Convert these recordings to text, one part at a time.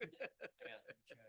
Yeah, let me check.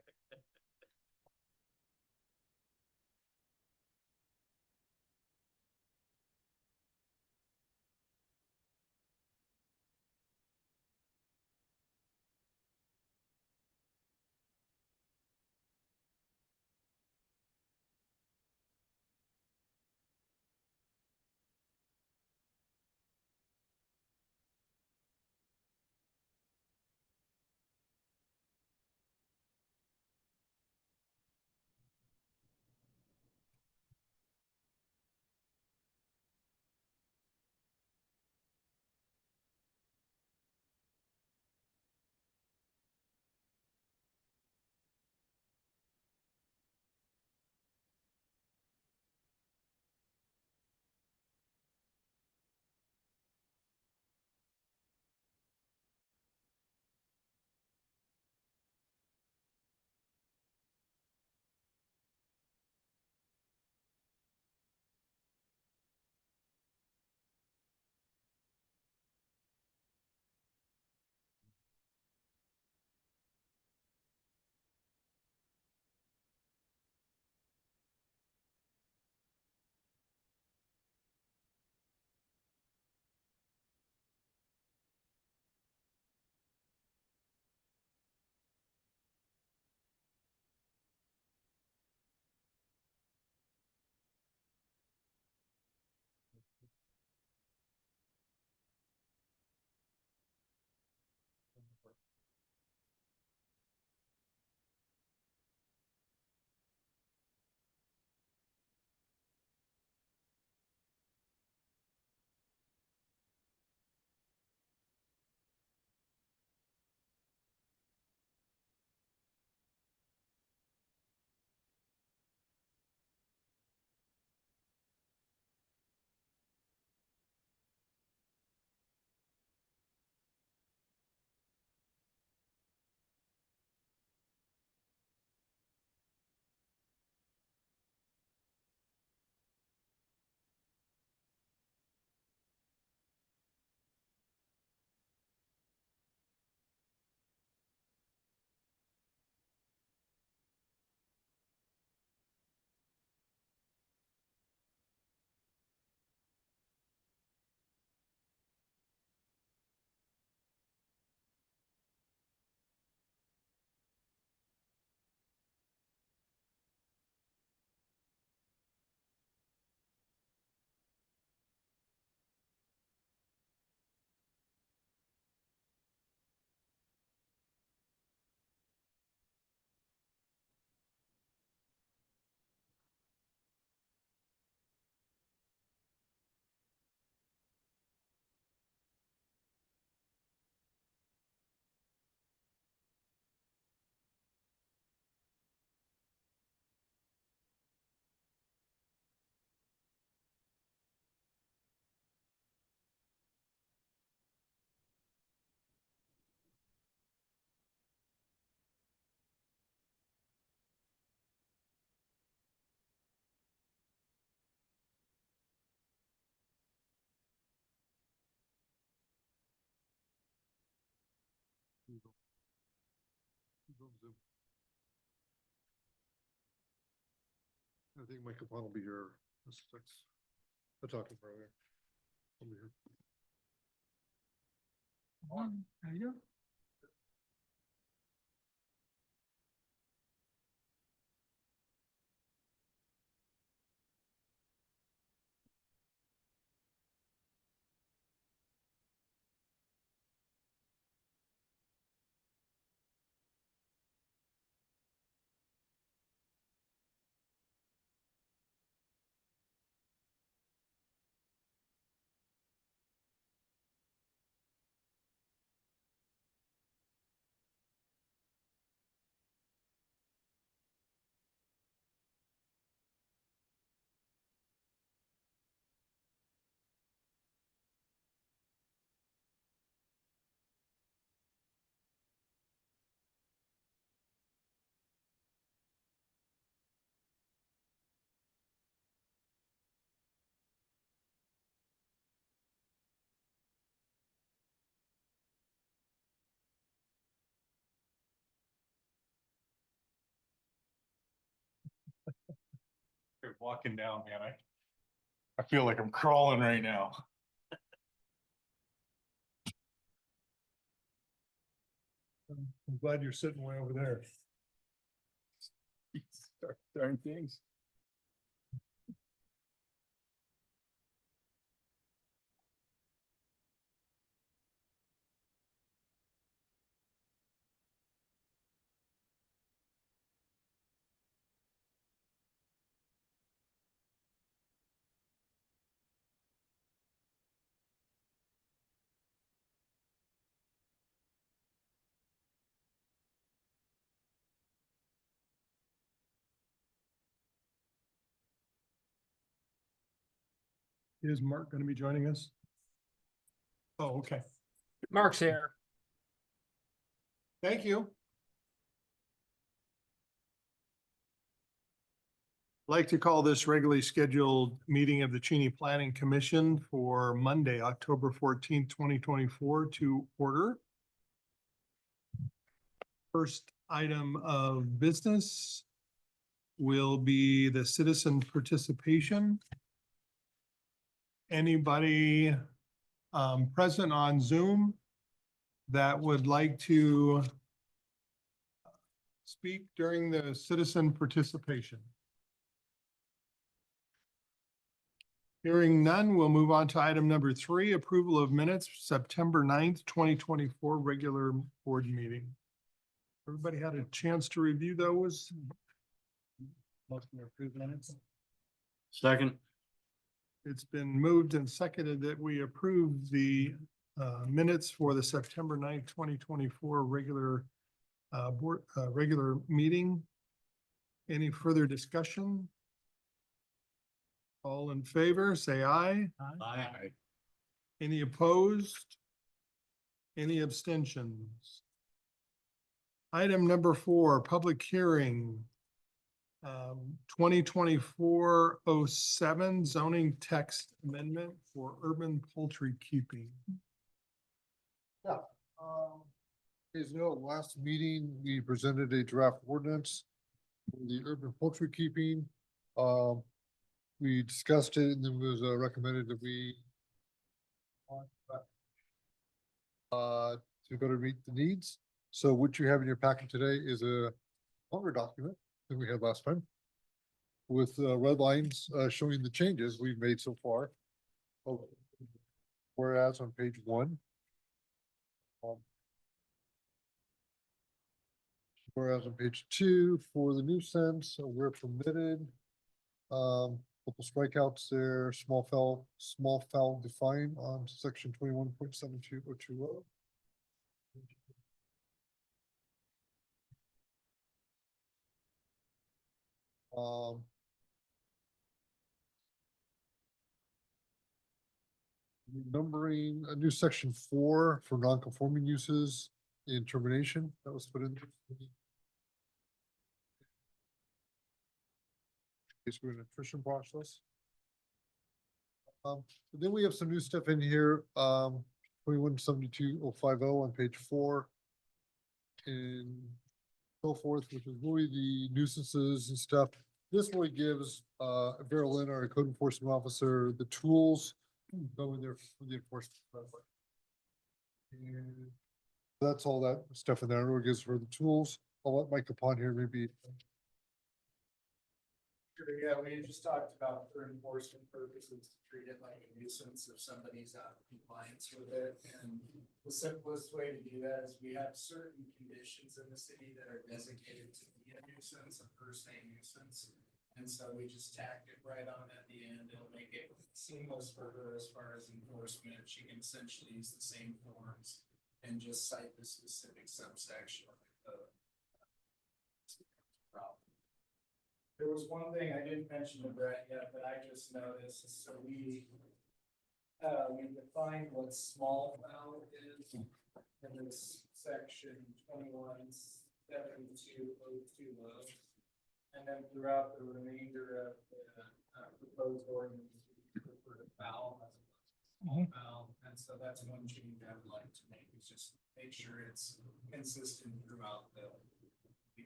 Zoom. I think Michael will be here. Six. I talked to him earlier. I'll be here. How you doing? walking down, man. I feel like I'm crawling right now. I'm glad you're sitting way over there. Darn things. Is Mark going to be joining us? Oh, okay. Mark's here. Thank you. I'd like to call this regularly scheduled meeting of the Cheney Planning Commission for Monday, October 14th, 2024 to order. First item of business will be the citizen participation. Anybody present on Zoom that would like to speak during the citizen participation? Hearing none, we'll move on to item number 3, approval of minutes, September 9th, 2024, regular board meeting. Everybody had a chance to review those? Motion to approve minutes. Second. It's been moved and seconded that we approve the minutes for the September 9th, 2024 regular regular meeting. Any further discussion? All in favor, say aye. Aye. Any opposed? Any abstentions? Item number 4, public hearing. 2024-07 zoning text amendment for urban poultry keeping. As you know, last meeting, we presented a draft ordinance for the urban poultry keeping. We discussed it and then it was recommended that we to better meet the needs. So what you have in your packet today is a longer document than we had last time with red lines showing the changes we've made so far. Whereas on page 1. Whereas on page 2, for the nuisance, we're permitted, couple strikeouts there, small fowl defined on section 21.72020. Numbering a new section 4 for non-conforming uses in termination that was put in. Basically an attrition process. Then we have some new stuff in here, 2172.050 on page 4. And so forth, which is really the nuisances and stuff. This really gives Vera Lynn, our code enforcement officer, the tools go in there for the enforcement. And that's all that stuff in there. It really gives her the tools. I'll let Mike upon here maybe. Sure, yeah, we just talked about for enforcement purposes, to treat it like a nuisance if somebody's out of compliance with it. And the simplest way to do that is we have certain conditions in the city that are designated to be a nuisance, a per se nuisance. And so we just tacked it right on at the end. It'll make it seamless for her as far as enforcement. She can essentially use the same forms and just cite the specific subsection of the problem. There was one thing I didn't mention to Brett yet, but I just noticed, so we defined what small fowl is in this section 2172.020. And then throughout the remainder of the proposed ordinance, we refer to fowl as a small fowl. And so that's one change I would like to make, is just make sure it's consistent throughout the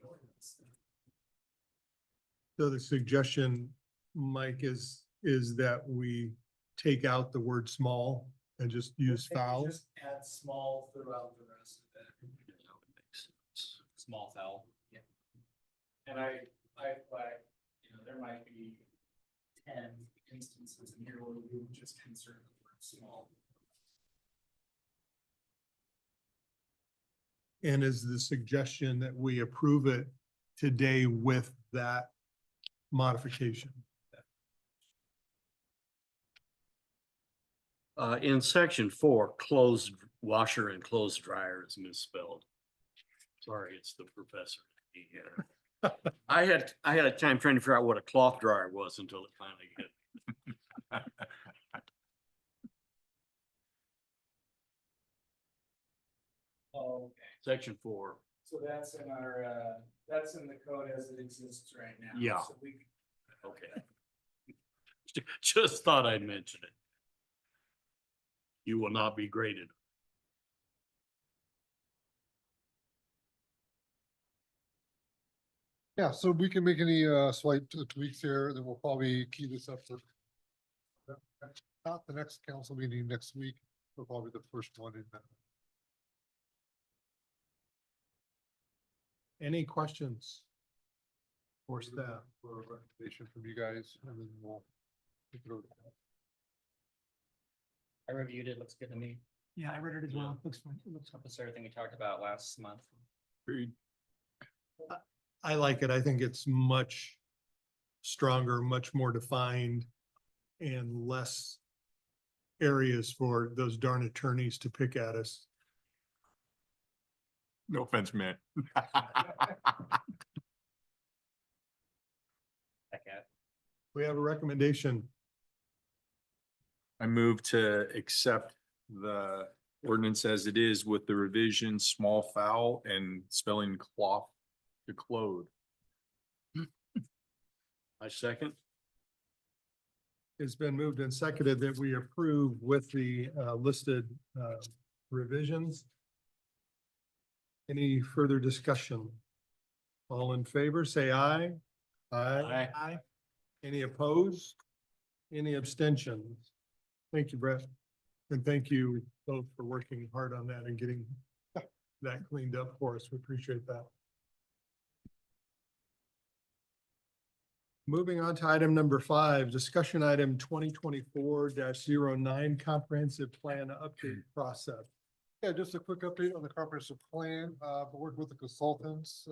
ordinance. So the suggestion Mike, is that we take out the word small and just use Maybe foul. Just add small throughout the rest of it. Small foul. Yeah. And I flagged, there might be 10 instances in here where we would just insert the word small. And is the suggestion that we approve it today with that modification? In section 4, closed washer and clothes dryer is misspelled. Sorry, it's the professor. Yeah. I had a time trying to figure out what a cloth dryer was until it finally hit. Oh, okay. Section 4. So that's in our, that's in the code as it exists right now. Yeah. So we can- Okay. Just thought I'd mention it. You will not be graded. Yeah, so we can make any slight tweaks here, then we'll probably key this up for not the next council meeting next week, but probably the first one in that. Any questions? For staff? For a recommendation from you guys, and then we'll. take it over. I reviewed it, looks good to me. Yeah, I read it as well. Looks fine. It looks fine. It's everything we talked about last month. I like it. I think it's much stronger, much more defined, and less areas for those darn attorneys to pick at us. No offense, man. Heck yeah. We have a recommendation. I move to accept the ordinance as it is with the revision, small foul and spelling cloth to clothe. I second. It's been moved and seconded that we approve with the listed revisions. Any further discussion? All in favor, say aye. Aye. Aye. Any opposed? Any abstentions? Thank you, Brett. And thank you both for working hard on that and getting that cleaned up for us. We appreciate that. Moving on to item number 5, discussion item 2024-09, comprehensive plan update process. Yeah, just a quick update on the comprehensive plan, worked with the consultants,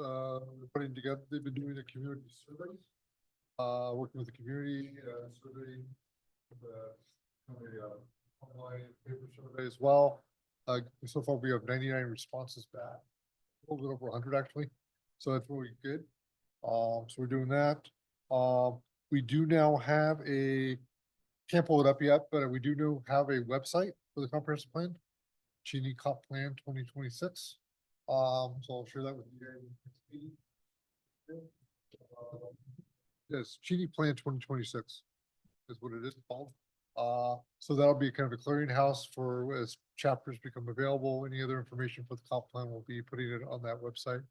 putting together, they've been doing a community survey. Working with the community, survey, online paper survey as well. So far we have 99 responses back, a little bit over 100 actually, so that's really good. So we're doing that. We do now have can't pull it up yet, but we do now have a website for the comprehensive plan. Cheney Comp Plan 2026. So I'll share that with you guys next meeting. Yes, Cheney Plan 2026 is what it is called. So that'll be kind of a clearinghouse for as chapters become available. Any other information for the comp plan, will be putting it on that website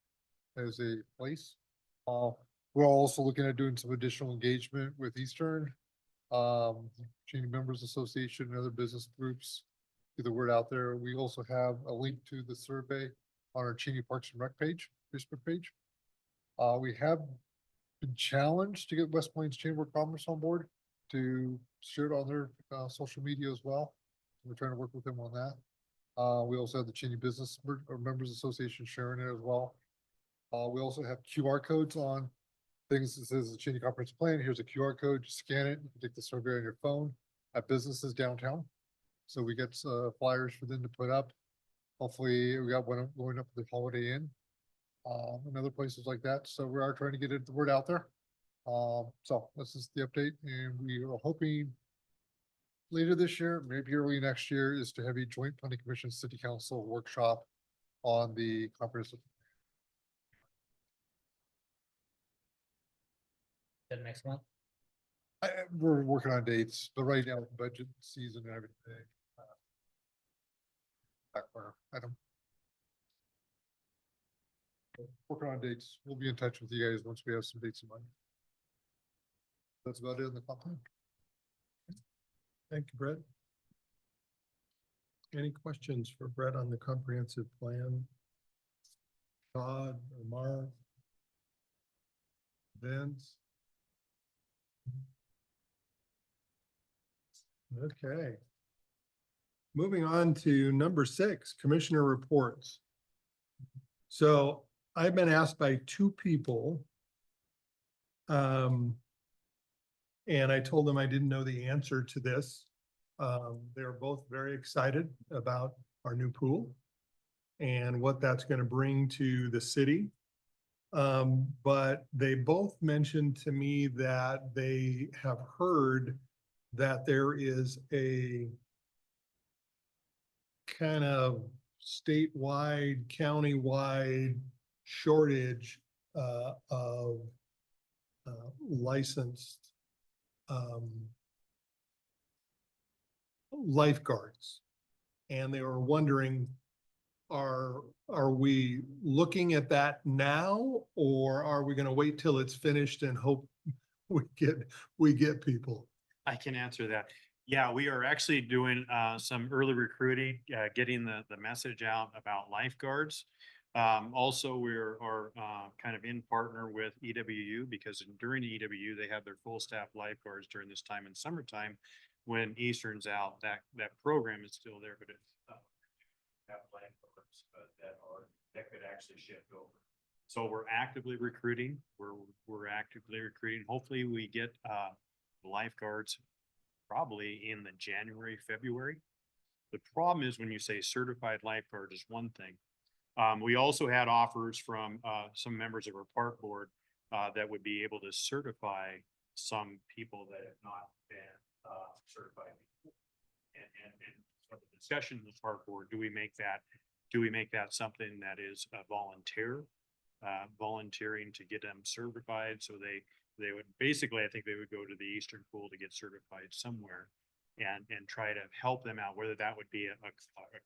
as a place. We're also looking at doing some additional engagement with Eastern, Cheney Members Association and other business groups. Get the word out there. We also have a link to the survey on our Cheney Parks and Rec page, Facebook page. We have been challenged to get West Plains Chamber of Commerce on board to share it on their social media as well. We're trying to work with them on that. We also have the Cheney Business Members Association sharing it as well. We also have QR codes on things that says the Cheney Comprehensive Plan. Here's a QR code, you scan it, you can take the survey on your phone at businesses downtown. So we get flyers for them to put up. Hopefully we got one going up the Holiday Inn. And other places like that. So we are trying to get the word out there. So this is the update, and we are hoping later this year, maybe early next year, is to have a joint planning commission city council workshop on the comprehensive. Then next month. We're working on dates, but right now, budget season and everything. Back burner item. Working on dates. We'll be in touch with you guys once we have some dates in mind. That's about it in the comp plan. Thank you, Brett. Any questions for Brett on the comprehensive plan? Todd or Mark? Vince? Okay. Moving on to number 6, commissioner reports. So I've been asked by 2 people. And I told them I didn't know the answer to this. They're both very excited about our new pool and what that's going to bring to the city. But they both mentioned to me that they have heard that there is a kind of statewide, countywide shortage of licensed lifeguards. And they were wondering, are we looking at that now, or are we gonna wait till it's finished and hope we get people? I can answer that. Yeah, we are actually doing some early recruiting, getting the message out about lifeguards. Also, are kind of in partner with EWU because during the EWU, they have their full staff lifeguards during this time in summertime. When Eastern's out, that program is still there, but it's have lifeguards that could actually shift over. So we're actively recruiting. We're actively recruiting. Hopefully we get lifeguards probably in the January, February. The problem is when you say certified lifeguard is one thing. We also had offers from some members of our park board that would be able to certify some people that have not been certified. And so the discussion in the park board, do we make that something that is a volunteering to get them certified? So they would basically, I think they would go to the Eastern pool to get certified somewhere and try to help them out, whether that would be a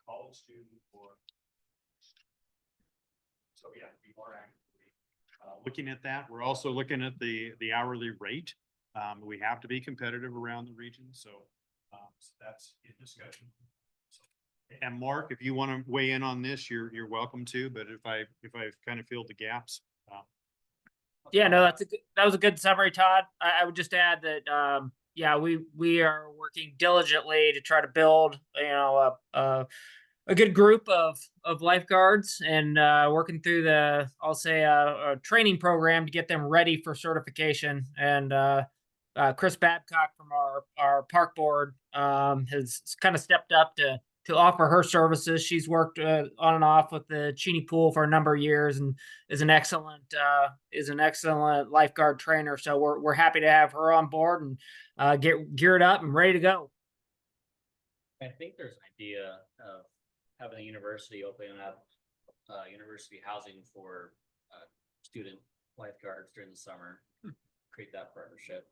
college student or. So yeah, we are actively looking at that. We're also looking at the hourly rate. We have to be competitive around the region, so that's in discussion. And Mark, if you want to weigh in on this, you're welcome to. But if I kind of filled the gaps. Yeah, no, that was a good summary, Todd. I would just add that, yeah, we are working diligently to try to build, a good group of lifeguards and working through I'll say a training program to get them ready for certification. And Chris Babcock from our park board has kind of stepped up to offer her services. She's worked on and off with the Cheney pool for a number of years and is an excellent lifeguard trainer. So we're happy to have her on board and get geared up and ready to go. I think there's an idea of having a university opening up university housing for student lifeguards during the summer. Create that partnership.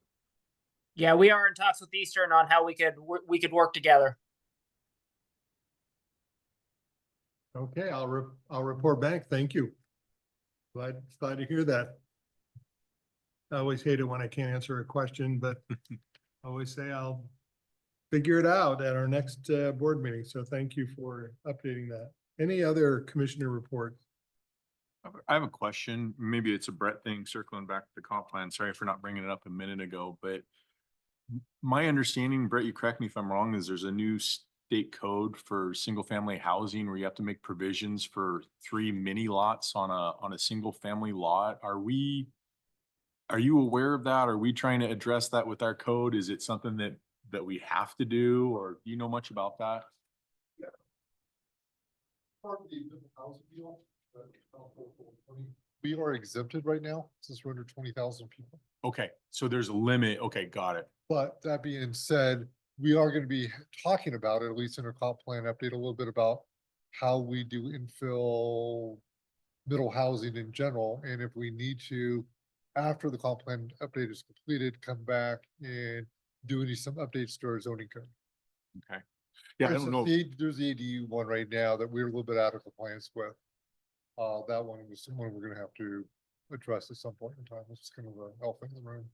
Yeah, we are in talks with Eastern on how we could work together. Okay, I'll report back. Thank you. Glad to hear that. I always hate it when I can't answer a question, but I always say I'll figure it out at our next board meeting. So thank you for updating that. Any other commissioner reports? I have a question. Maybe it's a Brett thing, circling back to the comp plan. Sorry for not bringing it up a minute ago, but my understanding, Brett, you correct me if I'm wrong, is there's a new state code for single family housing where you have to make provisions for 3 mini lots on a single family lot. Are you aware of that? Are we trying to address that with our code? Is it something that we have to do, or do you know much about that? We are exempted right now since we're under 20,000 people. Okay, so there's a limit. Okay, got it. But that being said, we are going to be talking about it, at least in our comp plan update, a little bit about how we do infill middle housing in general. And if we need to, after the comp plan update is completed, come back and do some updates to our zoning code. Okay. Yeah, I For don't know. instance, there's the ADU one right now that we're a little bit out of compliance with. That one was someone we're gonna have to address at some point in time. It's just kind of an elephant in the room.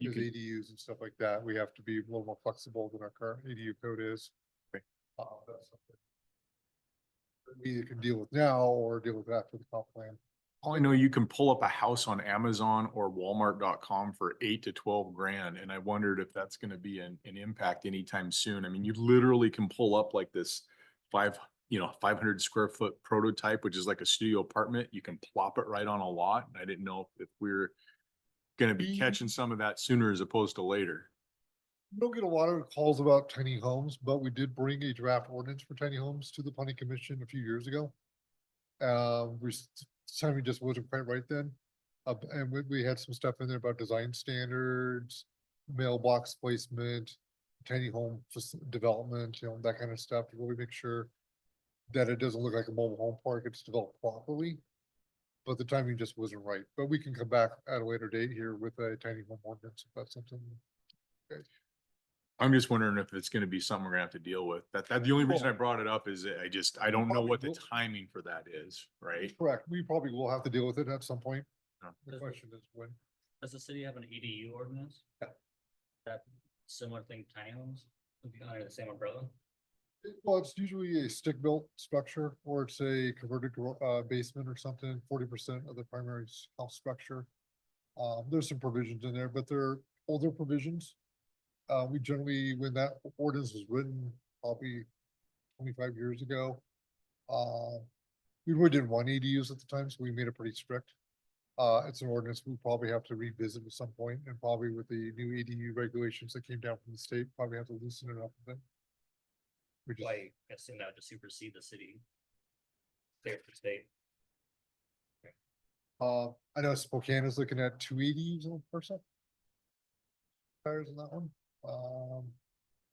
You As can- ADUs and stuff like that, we have to be a little more flexible than our current ADU code is. Okay. That's something we either can deal with now or deal with after the comp plan. All I know, you can pull up a house on Amazon or Walmart.com for 8 to 12 grand, and I wondered if that's gonna be an impact anytime soon. I mean, you literally can pull up like this 500 square foot prototype, which is like a studio apartment. You can plop it right on a lot. I didn't know if we're gonna be We- catching some of that sooner as opposed to later. We don't get a lot of calls about tiny homes, but we did bring a draft ordinance for tiny homes to the planning commission a few years ago. Timing just wasn't quite right then. And we had some stuff in there about design standards, mailbox placement, tiny home development, that kind of stuff, to really make sure that it doesn't look like a mobile home park, it's developed properly. But the timing just wasn't right, but we can come back at a later date here with a tiny home ordinance, if that's something. I'm just wondering if it's gonna be something we're gonna have to deal with. The only reason I brought it up is that I don't know what the Probably will. timing for that is, right? Correct, we probably will have to deal with it at some point. Yeah. The question is when. Does the city have an EDU ordinance? Yeah. That similar thing, to tiny homes, would be under the same umbrella? Well, it's usually a stick-built structure, or it's a converted basement or something, 40% of the primary house structure. There's some provisions in there, but they're older provisions. We generally, when that ordinance was written, probably 25 years ago, we really didn't want ADUs at the time, so we made it pretty strict. It's an ordinance we probably have to revisit at some point, and probably with the new ADU regulations that came down from the state, probably have to loosen it up a bit. We just, I assume that would just supersede the city. Clear for state. I know Spokane is looking at 280s on person. Tires on that one.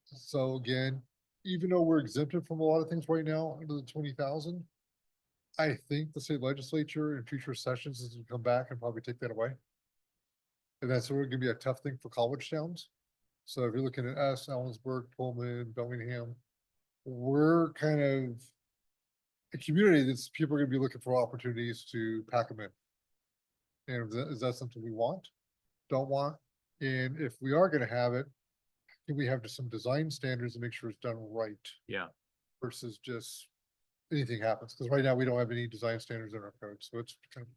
So again, even though we're exempted from a lot of things right now under the 20,000. I think the state legislature in future sessions is to come back and probably take that away. And that's sort of gonna be a tough thing for college towns. So if you're looking at us, Ellensburg, Pullman, Bellingham, we're kind of a community that's, people are gonna be looking for opportunities to pack them in. And is that something we want? Don't want? And if we are gonna have it, can we have some design standards to make sure it's done right Yeah. versus just anything happens? Because right now we don't have any design standards in our code, so it's kind of.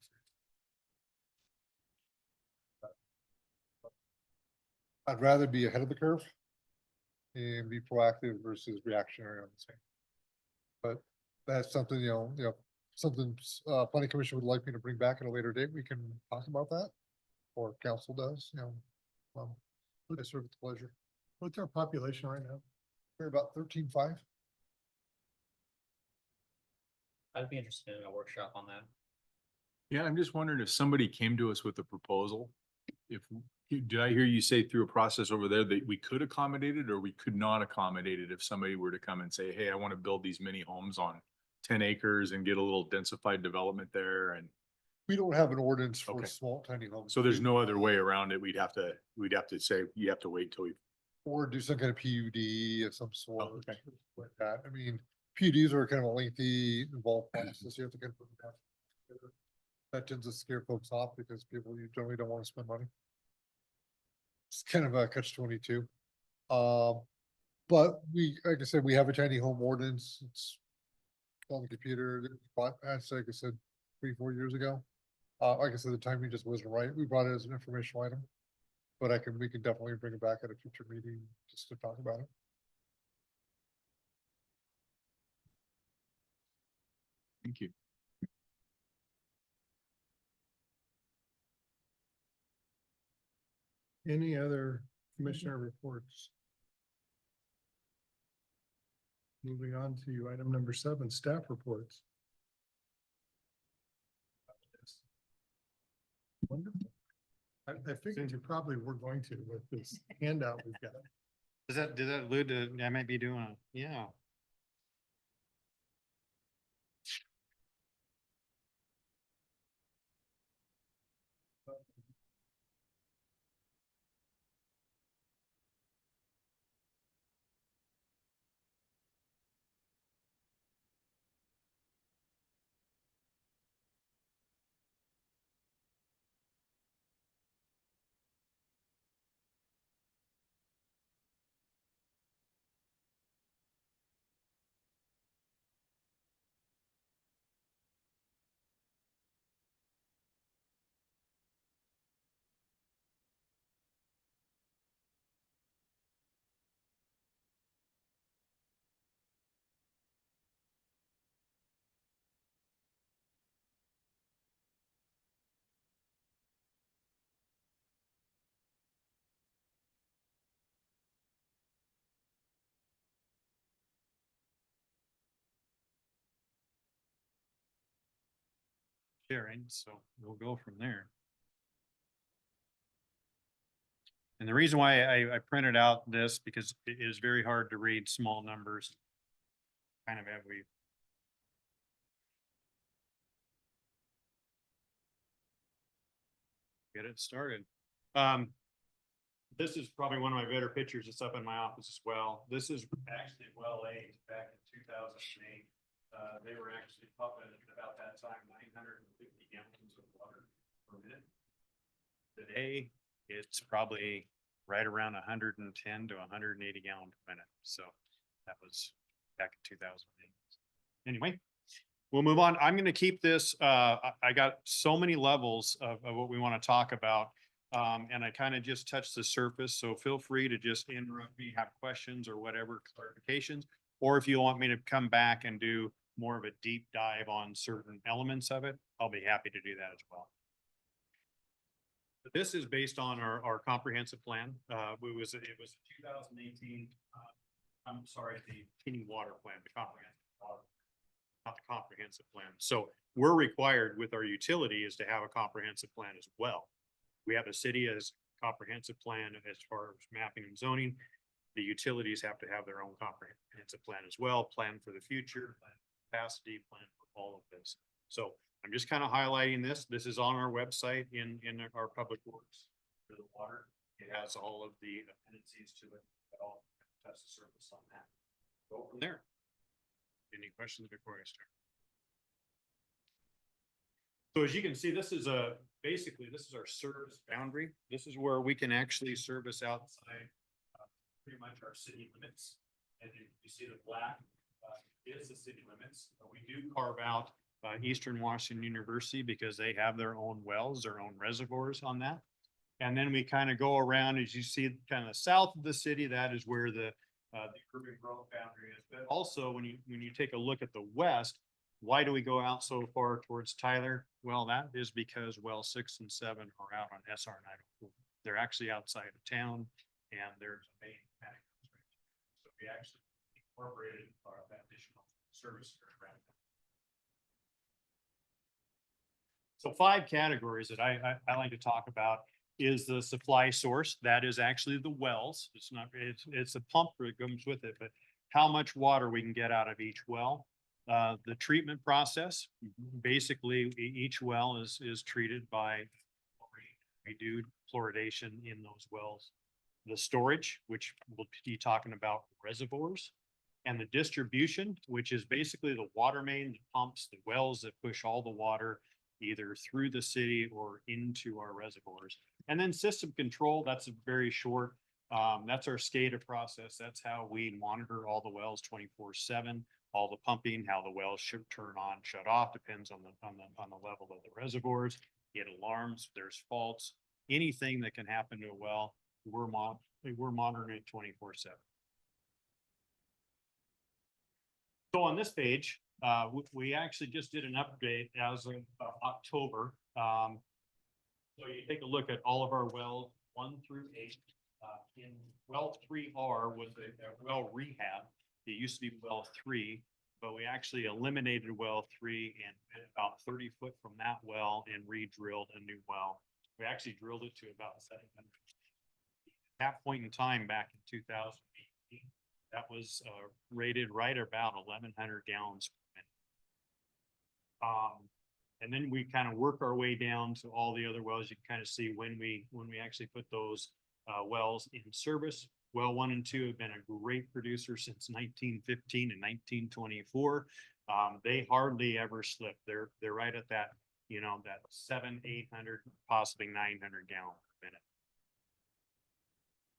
I'd rather be ahead of the curve and be proactive versus reactionary on the same. But that's something, something, planning commission would like me to bring back at a later date. We can talk about that. Or council does, I serve at the pleasure. What's our population right now? We're about 13.5. I'd be interested in a workshop on that. Yeah, I'm just wondering if somebody came to us with a proposal, did I hear you say through a process over there that we could accommodate it or we could not accommodate it if somebody were to come and say, hey, I want to build these mini homes on 10 acres and get a little densified development there and We don't have an ordinance for Okay. small tiny homes. so there's no other way around it. We'd have to say, you have to wait till we, Or do some kind of PUD of some sort. okay. Like that. I mean, PUDs are kind of a lengthy, involved process. You have to kind of put them down together. That tends to scare folks off because people you generally don't want to spend money. It's kind of a catch-22. But like I said, we have a tiny home ordinance. It's on the computer. That's like I said, 3-4 years ago. Like I said, the timing just wasn't right. We brought it as an informational item. But we can definitely bring it back at a future meeting just to talk about it. Thank you. Any other commissioner reports? Moving on to item number 7, staff reports. Wonderful. I figured you probably were going to with this handout we've got. Does that allude to, I might be doing yeah. sharing, so we'll go from there. And the reason why I printed out this, because it is very hard to read small numbers. Kind of have we. Get it started. This is probably one of my better pictures. It's up in my office as well. This is actually well eight back in 2008. They were actually pumping at about that time 950 gallons of water per minute. Today, it's probably right around 110 to 180 gallons per minute. So that was back in 2008. Anyway, we'll move on. I'm going to keep this. I got so many levels of what we want to talk about. And I kind of just touched the surface. So feel free to just interrupt me, have questions or whatever clarifications. Or if you want me to come back and do more of a deep dive on certain elements of it, I'll be happy to do that as well. But this is based on our comprehensive plan. It was a 2018, I'm sorry, the Cheney water plan, the comprehensive water, not the comprehensive plan. So we're required with our utility is to have a comprehensive plan as well. We have a city as comprehensive plan as far as mapping and zoning. The utilities have to have their own comprehensive plan as well, plan for the future, plan for capacity, plan for all of this. So I'm just kind of highlighting this. This is on our website in our public works for the water. It has all of the appendices to it. I'll touch the surface on that. Go from there. Any questions before I start? So as you can see, this is basically this is our service boundary. This is where we can actually service outside pretty much our city limits. And you see the black is the city limits. We do carve out Eastern Washington University because they have their own wells, their own reservoirs on that. And then we kind of go around, as you see kind of south of the city, that is where the urban growth boundary is. But also when you take a look at the west, why do we go out so far towards Tyler? Well, that is because well 6 and 7 are out on SR 904. They're actually outside of town and there's a main pack. So we actually incorporated that additional service around that. So 5 categories that I like to talk about is the supply source. That is actually the wells. It's a pump that comes with it, but how much water we can get out of each well. The treatment process, basically each well is treated by, we do fluoridation in those wells. The storage, which we'll be talking about reservoirs, and the distribution, which is basically the water main, the pumps, the wells that push all the water either through the city or into our reservoirs. And then system control, that's a very short, that's our SCADA process. That's how we monitor all the wells 24/7. All the pumping, how the wells should turn on, shut off, depends on the level of the reservoirs. It alarms, there's faults, anything that can happen to a well, we're monitoring it 24/7. So on this page, we actually just did an update as of October. So you take a look at all of our wells 1 through 8. In well 3R was a well rehab. It used to be well 3, but we actually eliminated well 3 and went about 30 foot from that well and re-drilled a new well. We actually drilled it to about 700. At that point in time, back in 2018, that was rated right about 1,100 gallons per minute. And then we kind of work our way down to all the other wells. You can kind of see when we actually put those wells in service. Well 1 and 2 have been a great producer since 1915 and 1924. They hardly ever slip. They're right at that, that 700-800, possibly 900 gallons per minute.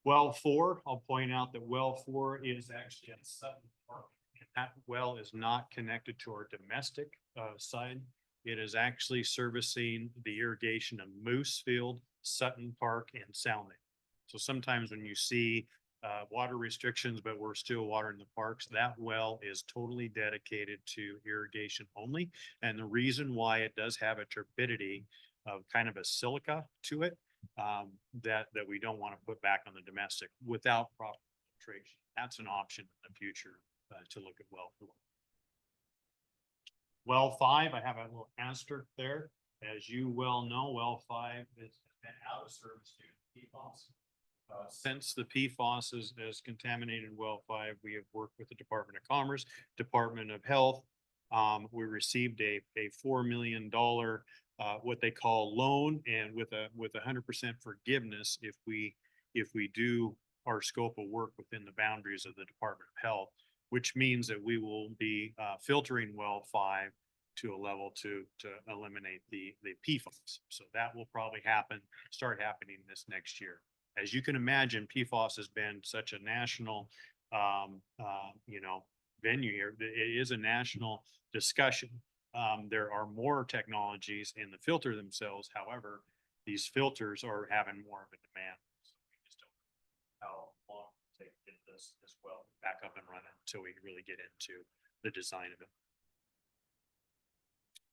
Well 4, I'll point out that well 4 is actually at Sutton Park. And that well is not connected to our domestic side. It is actually servicing the irrigation of Moose Field, Sutton Park, and Salmon. So sometimes when you see water restrictions, but we're still watering the parks, that well is totally dedicated to irrigation only. And the reason why it does have a turbidity of kind of a silica to it, that we don't want to put back on the domestic without proper filtration. That's an option in the future to look at well 4. Well 5, I have a little asterisk there. as you well know, well five has been out of service due to PFAS. Since the PFAS is contaminated well five, we have worked with the Department of Commerce, Department of Health. We received a $4 million what they call loan, and with 100% forgiveness if we do our scope of work within the boundaries of the Department of Health, which means that we will be filtering well five to a level to eliminate the PFAS. So that will probably start happening this next year. As you can imagine, PFAS has been such a national, venue here. It is a national discussion. There are more technologies in the filter themselves. However, these filters are having more of a demand. So we just don't know how long it will take to get this well back up and running until we really get into the design of it.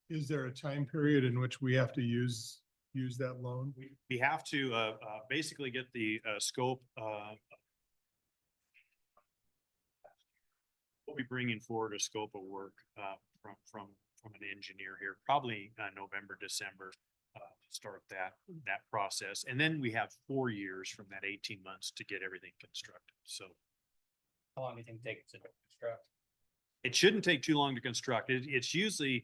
Is there a time period in which we have to use that loan? We have to basically get the scope. We'll be bringing forward a scope of work from an engineer here, probably November, December, to start that process. And then we have 4 years from that 18 months to get everything constructed. So How long do you think it takes to construct? it shouldn't take too long to construct. It's usually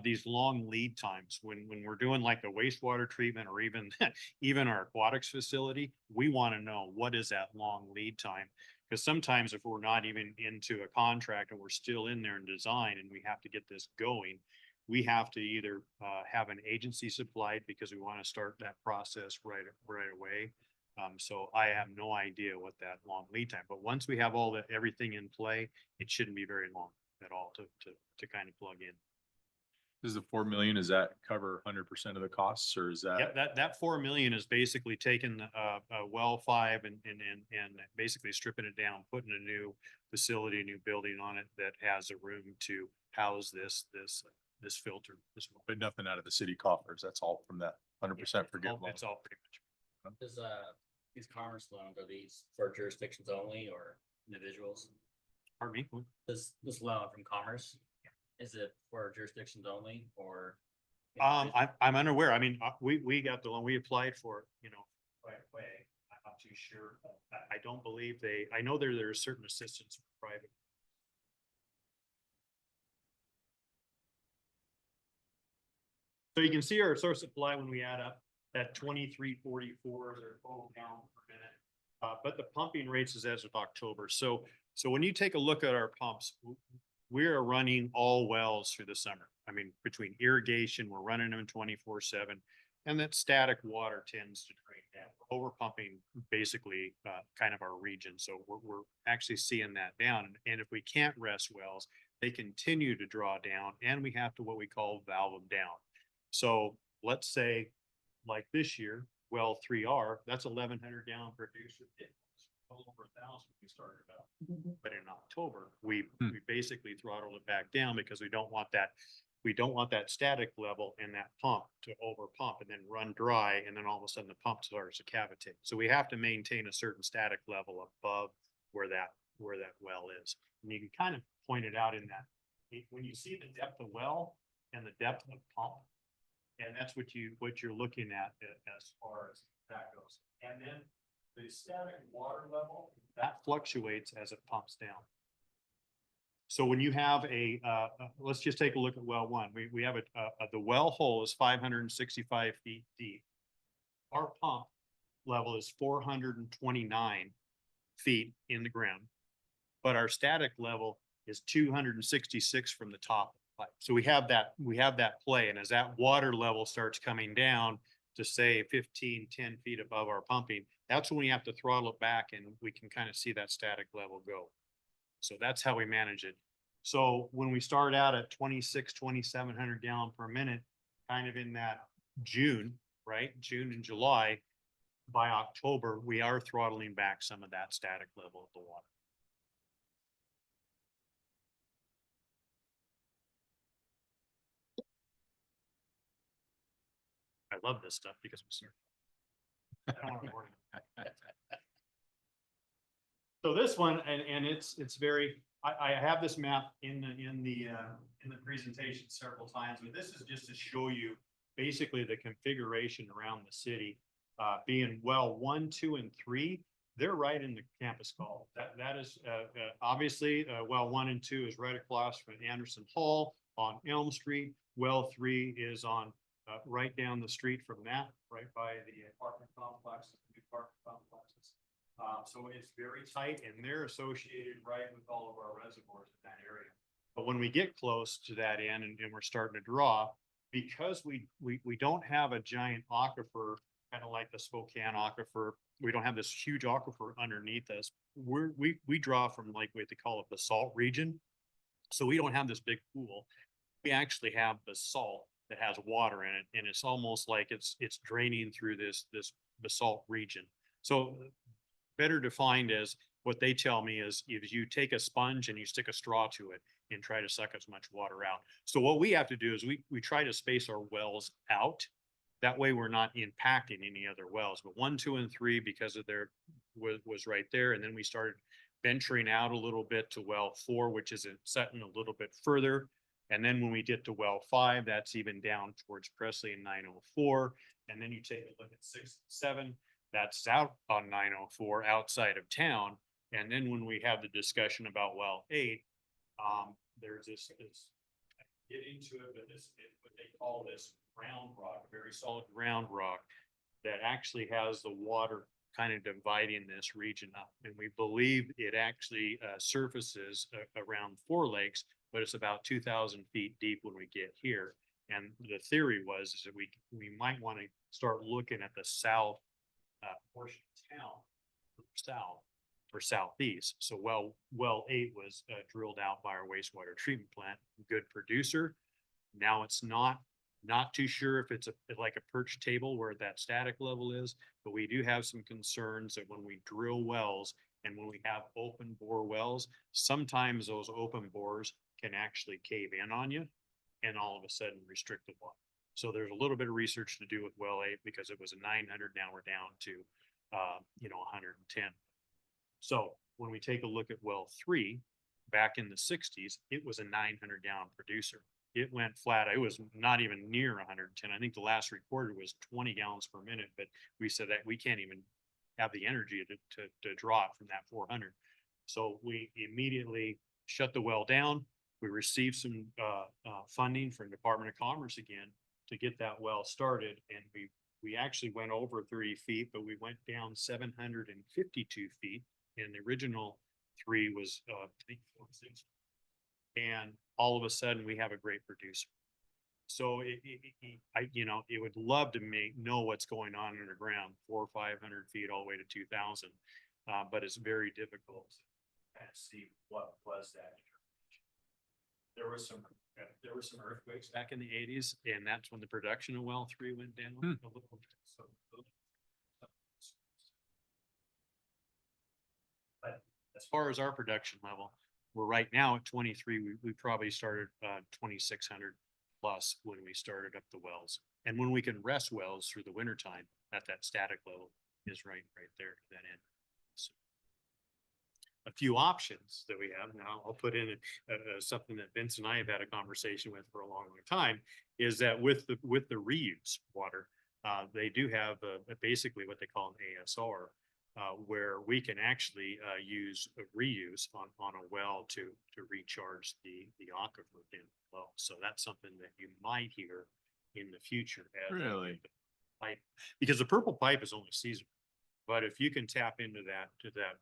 these long lead times when we're doing like the wastewater treatment or even our aquatics facility. We want to know what is that long lead time, because sometimes if we're not even into a contract and we're still in there in design and we have to get this going, we have to either have an agency supplied because we want to start that process right away. So I have no idea what that long lead time, but once we have everything in play, it shouldn't be very long at all to kind of plug in. Does the 4 million, does that cover 100% of the costs, or is that? Yep, that 4 million is basically taking well five and basically stripping it down, putting a new facility, a new building on it that has a room to house this filter. But nothing out of the city coffers, that's all from that 100% forgive loan. It's all pretty much. Does, these commerce loans, are these for jurisdictions only or individuals? Pardon me? This loan from Commerce, is it for jurisdictions only or? I'm unaware. I mean, we got the loan, we applied for it, right away. I'm not too sure. I don't believe I know there's certain assistance for private. So you can see our source supply when we add up that 2344 is our total gallon per minute. But the pumping rates is as of October. So when you take a look at our pumps, we are running all wells through the summer. I mean, between irrigation, we're running them 24/7, and that static water tends to drain down. We're over pumping basically kind of our region. So we're actually seeing that down. And if we can't rest wells, they continue to draw down, and we have to what we call valve them down. So let's say like this year, well 3R, that's 1,100 gallon producer. It was over 1,000 we started out. But in October, we basically throttled it back down because we don't want that static level in that pump to over pump and then run dry, and then all of a sudden the pump starts to cavitate. So we have to maintain a certain static level above where that well is. And you can kind of point it out in that when you see the depth of well and the depth of pump, and that's what you're looking at as far as that goes. And then the static water level, that fluctuates as it pumps down. So when you have let's just take a look at well one. We have the well hole is 565 feet deep. Our pump level is 429 feet in the ground, but our static level is 266 from the top. So we have that play. And as that water level starts coming down to say 10 feet above our pumping, that's when we have to throttle it back and we can kind of see that static level go. So that's how we manage it. So when we start out at 2,700 gallon per minute, kind of in that June, right? June and July, by October, we are throttling back some of that static level of the water. I love this stuff because I'm sorry. I don't want to bore you. So this one, and it's very, I have this map in the presentation several times, but this is just to show you basically the configuration around the city, being well 1, 2, and 3, they're right in the campus hall. That is, obviously, well 1 and 2 is right across from Anderson Hall on Elm Street. Well 3 is on, right down the street from that, right by the apartment complex, the new apartment complexes. So it's very tight, and they're associated right with all of our reservoirs in that area. But when we get close to that end and we're starting to draw, because we don't have a giant aquifer, kind of like the Spokane aquifer, we don't have this huge aquifer underneath us. We draw from like what they call it the salt region. So we don't have this big pool. We actually have the salt that has water in it, and it's almost like it's draining through this basalt region. So better defined as what they tell me is if you take a sponge and you stick a straw to it and try to suck as much water out. So what we have to do is we try to space our wells out. That way we're not impacting any other wells, but 1, 2, and 3, because of their was right there. And then we started venturing out a little bit to well 4, which is setting a little bit further. And then when we get to well 5, that's even down towards Presley and 904. And then you take a look at 6 and 7, that's out on 904 outside of town. And then when we have the discussion about well 8, there's this get into it, but what they call this ground rock, very solid ground rock that actually has the water kind of dividing this region up. And we believe it actually surfaces around 4 lakes, but it's about 2,000 feet deep when we get here. And the theory was is that we might want to start looking at the south portion of town, south or southeast. So well 8 was drilled out by our wastewater treatment plant, good producer. Now it's not too sure if it's like a perch table where that static level is, but we do have some concerns that when we drill wells and when we have open bore wells, sometimes those open bores can actually cave in on you and all of a sudden restrict the water. So there's a little bit of research to do with well 8 because it was a 900. Now we're down to, 110. So when we take a look at well 3, back in the 60s, it was a 900 gallon producer. It went flat. It was not even near 110. I think the last recorded was 20 gallons per minute, but we said that we can't even have the energy to draw it from that 400. So we immediately shut the well down. We received some funding from Department of Commerce again to get that well started. And we actually went over 30 feet, but we went down 752 feet. And the original 3 was, I think 46. And all of a sudden we have a great producer. So it would love to know what's going on underground, 400 or 500 feet all the way to 2,000. But it's very difficult to see what was that. There was some earthquakes back in the 80s, and that's when the production of well 3 went down a little bit. So, but as far as our production level, we're right now at 23. We probably started 2,600 plus when we started up the wells. And when we can rest wells through the wintertime at that static level is right there to that end. So a few options that we have now, I'll put in something that Vince and I have had a conversation with for a long time, is that with the reuse water, they do have basically what they call an ASR, where we can actually use a reuse on a well to recharge the aquifer in the well. So that's something that you might hear in the future. Really? Pipe, because the purple pipe is only seasonal. But if you can tap into that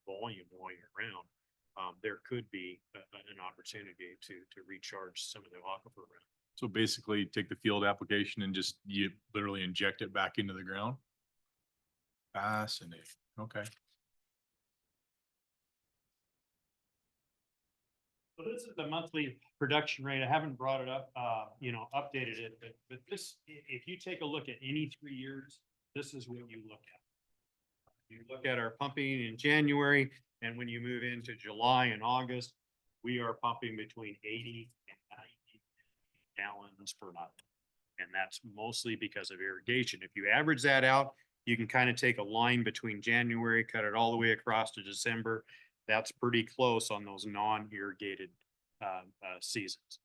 volume all year round, there could be an opportunity to recharge some of the aquifer around. So basically take the field application and just you literally inject it back into the ground? Fascinating. Okay. So this is the monthly production rate. I haven't brought it up, updated it, but this, if you take a look at any 3 years, this is what you look at. You look at our pumping in January, and when you move into July and August, we are pumping between 80 and 90 gallons per month. And that's mostly because of irrigation. If you average that out, you can kind of take a line between January, cut it all the way across to December. That's pretty close on those non-irrigated seasons.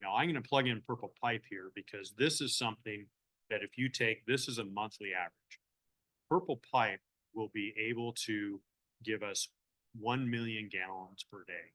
Now I'm gonna plug in purple pipe here because this is something that if you take, this is a monthly average. Purple pipe will be able to give us 1 million gallons per day.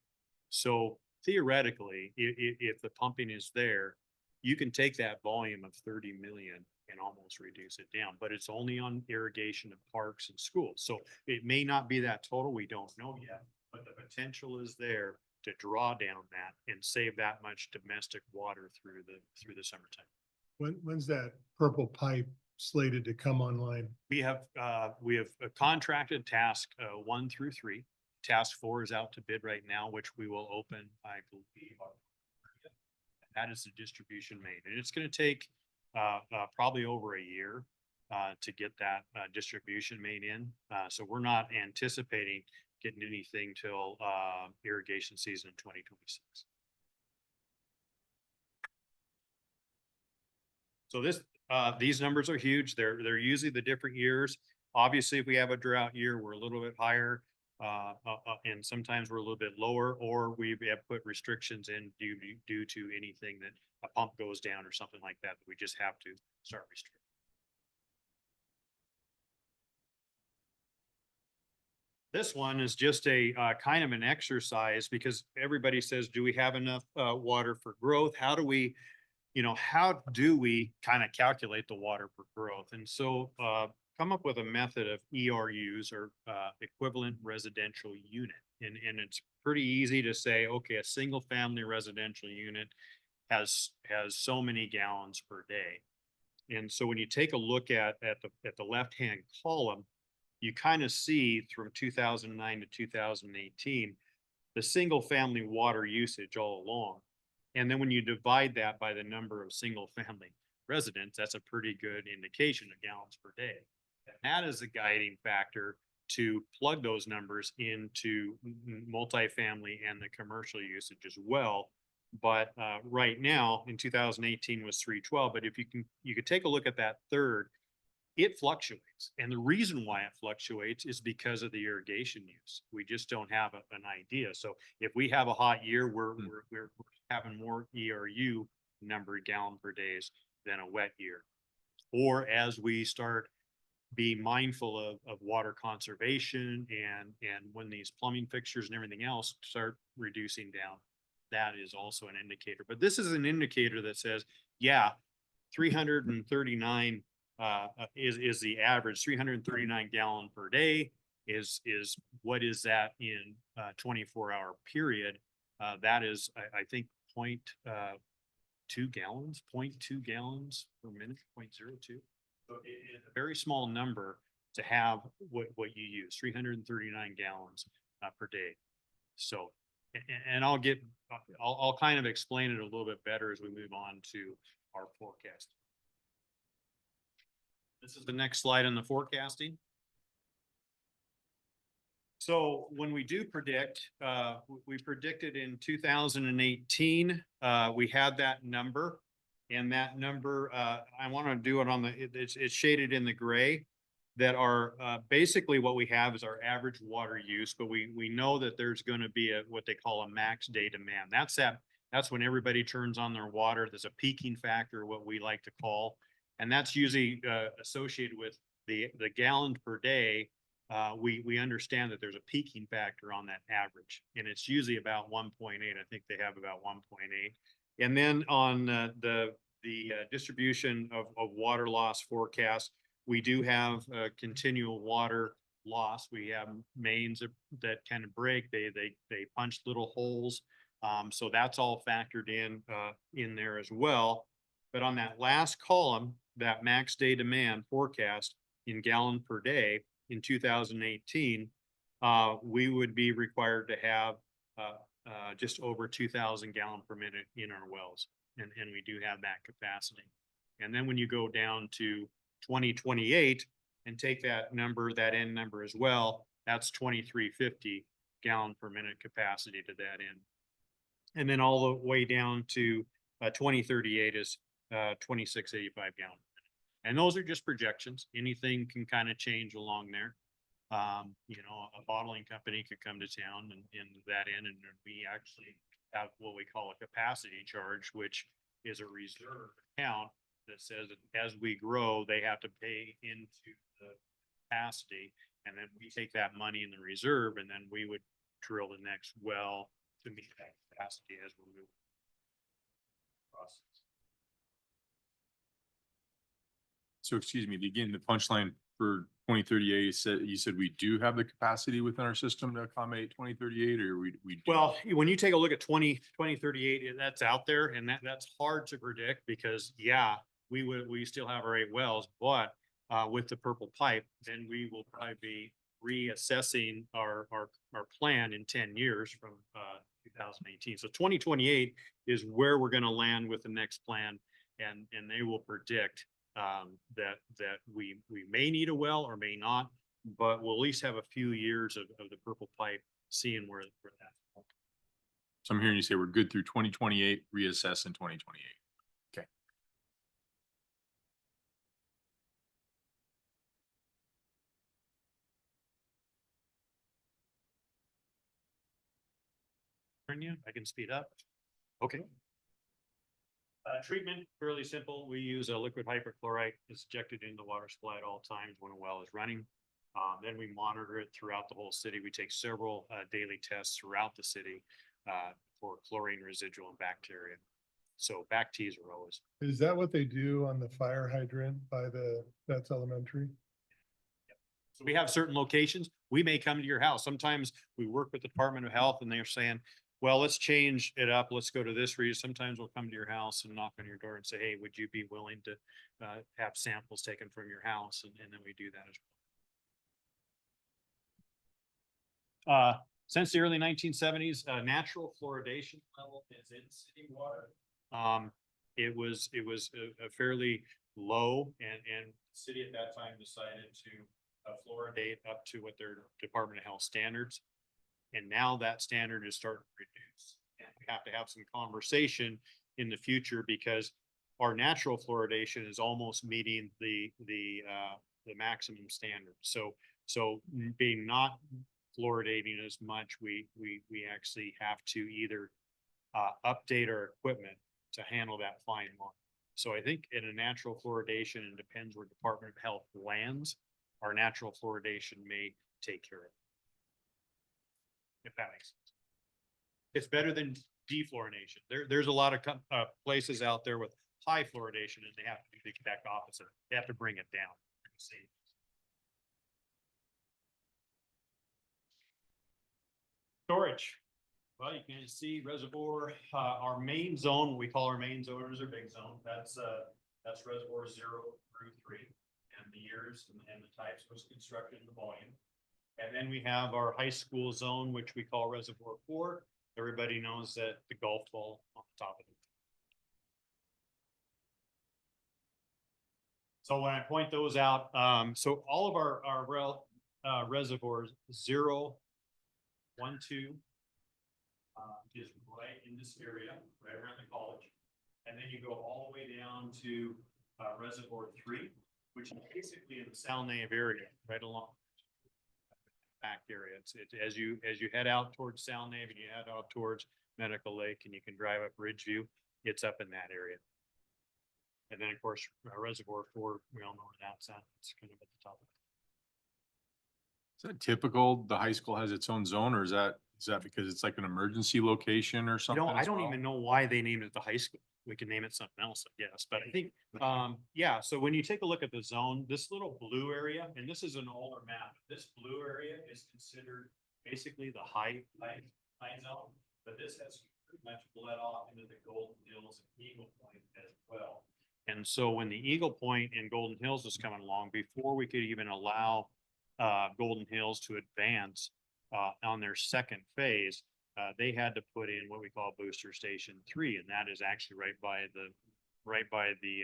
So theoretically, if the pumping is there, you can take that volume of 30 million and almost reduce it down, but it's only on irrigation of parks and schools. So it may not be that total, we don't know yet, but the potential is there to draw down that and save that much domestic water through the summertime. When's that purple pipe slated to come online? We have a contracted task 1 through 3. Task 4 is out to bid right now, which we will open, I believe. That is the distribution main, and it's gonna take probably over a year to get that distribution main in. So we're not anticipating getting anything till irrigation season in 2026. So these numbers are huge. They're usually the different years. Obviously, if we have a drought year, we're a little bit higher. And sometimes we're a little bit lower, or we have put restrictions in due to anything that a pump goes down or something like that, we just have to start restricting. This one is just a kind of an exercise because everybody says, do we have enough water for growth? How do we kind of calculate the water for growth? And so come up with a method of ERUs, or equivalent residential unit. And it's pretty easy to say, okay, a single family residential unit has so many gallons per day. And so when you take a look at the left-hand column, you kind of see from 2009 to 2018, the single family water usage all along. And then when you divide that by the number of single family residents, that's a pretty good indication of gallons per day. And that is a guiding factor to plug those numbers into multifamily and the commercial usage as well. But right now in 2018 was 312. But if you could take a look at that third, it fluctuates. And the reason why it fluctuates is because of the irrigation use. We just don't have an idea. So if we have a hot year, we're having more ERU numbered gallon per days than a wet year. Or as we start be mindful of water conservation and when these plumbing fixtures and everything else start reducing down, that is also an indicator. But this is an indicator that says, yeah, 339 is the average. 339 gallon per day is what is that in 24-hour period. That is, I think, 0.2 gallons per minute, 0.02. So it's a very small number to have what you use, 339 gallons per day. So, and I'll kind of explain it a little bit better as we move on to our forecast. This is the next slide on the forecasting. So when we do predict, we predicted in 2018, we had that number. And that number, I want to do it on it's shaded in the gray, that are basically what we have is our average water use, but we know that there's going to be what they call a max day demand. That's when everybody turns on their water. There's a peaking factor, what we like to call, and that's usually associated with the gallons per day. We understand that there's a peaking factor on that average, and it's usually about 1.8. I think they have about 1.8. And then on the distribution of water loss forecast, we do have continual water loss. We have mains that kind of break. They punch little holes. So that's all factored in there as well. But on that last column, that max day demand forecast in gallon per day in 2018, we would be required to have just over 2,000 gallon per minute in our wells. And we do have that capacity. And then when you go down to 2028 and take that number, that end number as well, that's 2,350 gallon per minute capacity to that end. And then all the way down to 2038 is 2,685 gallon. And those are just projections. Anything can kind of change along there. A bottling company could come to town and that end, and we actually have what we call a capacity charge, which is a reserve account that says that as we grow, they have to pay into the capacity. And then we take that money in the reserve and then we would drill the next well to meet that capacity as we move. Process. So excuse me, again, the punchline for 2038 you said we do have the capacity within our system to accommodate 2038, or we? Well, when you take a look at 2038, that's out there and that's hard to predict because yeah, we still have our 8 wells, but with the purple pipe, then we will probably be reassessing our plan in 10 years from 2018. So 2028 is where we're gonna land with the next plan and they will predict that we may need a well or may not, but we'll at least have a few years of the purple pipe seeing where that. So I'm hearing you say we're good through 2028, reassess in 2028. Okay. I can speed up. Okay. Treatment, fairly simple. We use a liquid hypochlorite. It's injected in the water supply at all times when a well is running. Then we monitor it throughout the whole city. We take several daily tests throughout the city for chlorine residual and bacteria. So back teas are always. Is that what they do on the fire hydrant by that's elementary? So we have certain locations. We may come to your house. Sometimes we work with the Department of Health and they're saying, well, let's change it up. Let's go to this region. Sometimes we'll come to your house and knock on your door and say, hey, would you be willing to have samples taken from your house? And then we do that as well. Since the early 1970s, natural fluoridation level is in city water. It was a fairly low and the city at that time decided to fluoridate up to what their Department of Health standards. And now that standard is starting to reduce. And we have to have some conversation in the future because our natural fluoridation is almost meeting the maximum standard. So being not fluoridating as much, we actually have to either update our equipment to handle that fine line. So I think in a natural fluoridation, it depends where Department of Health lands, our natural fluoridation may take care of it. If that makes sense. It's better than defluorination. There's a lot of places out there with high fluoridation and they have to do the exact opposite. They have to bring it down. Storage. Well, you can see reservoir, our main zone, what we call our main zone is our big zone. That's reservoir 0 through 3 and the years and the types was constructed in the volume. And then we have our high school zone, which we call Reservoir 4. Everybody knows that the golf ball on the top of it. So when I point those out, so all of our reservoirs 0, 1, 2 is right in this area, right around the college. And then you go all the way down to Reservoir 3, which is basically in the Salnave area, right along back area. It's as you head out towards Salnave and you head out towards Medical Lake and you can drive up Ridgeview, it's up in that area. And then of course, Reservoir 4, we all know where that's at. It's kind of at the top of it. Is that typical? The high school has its own zone, or is that because it's like an emergency location or You something? know, I as don't well? even know why they named it the high school. We can name it something else, I guess, but I think, yeah, so when you take a look at the zone, this little blue area, and this is an older map, this blue area is considered basically the high zone, but this has pretty much bled off into the Golden Hills and Eagle Point as well. And so when the Eagle Point and Golden Hills was coming along, before we could even allow Golden Hills to advance on their second phase, they had to put in what we call Booster Station 3, and that is actually right by the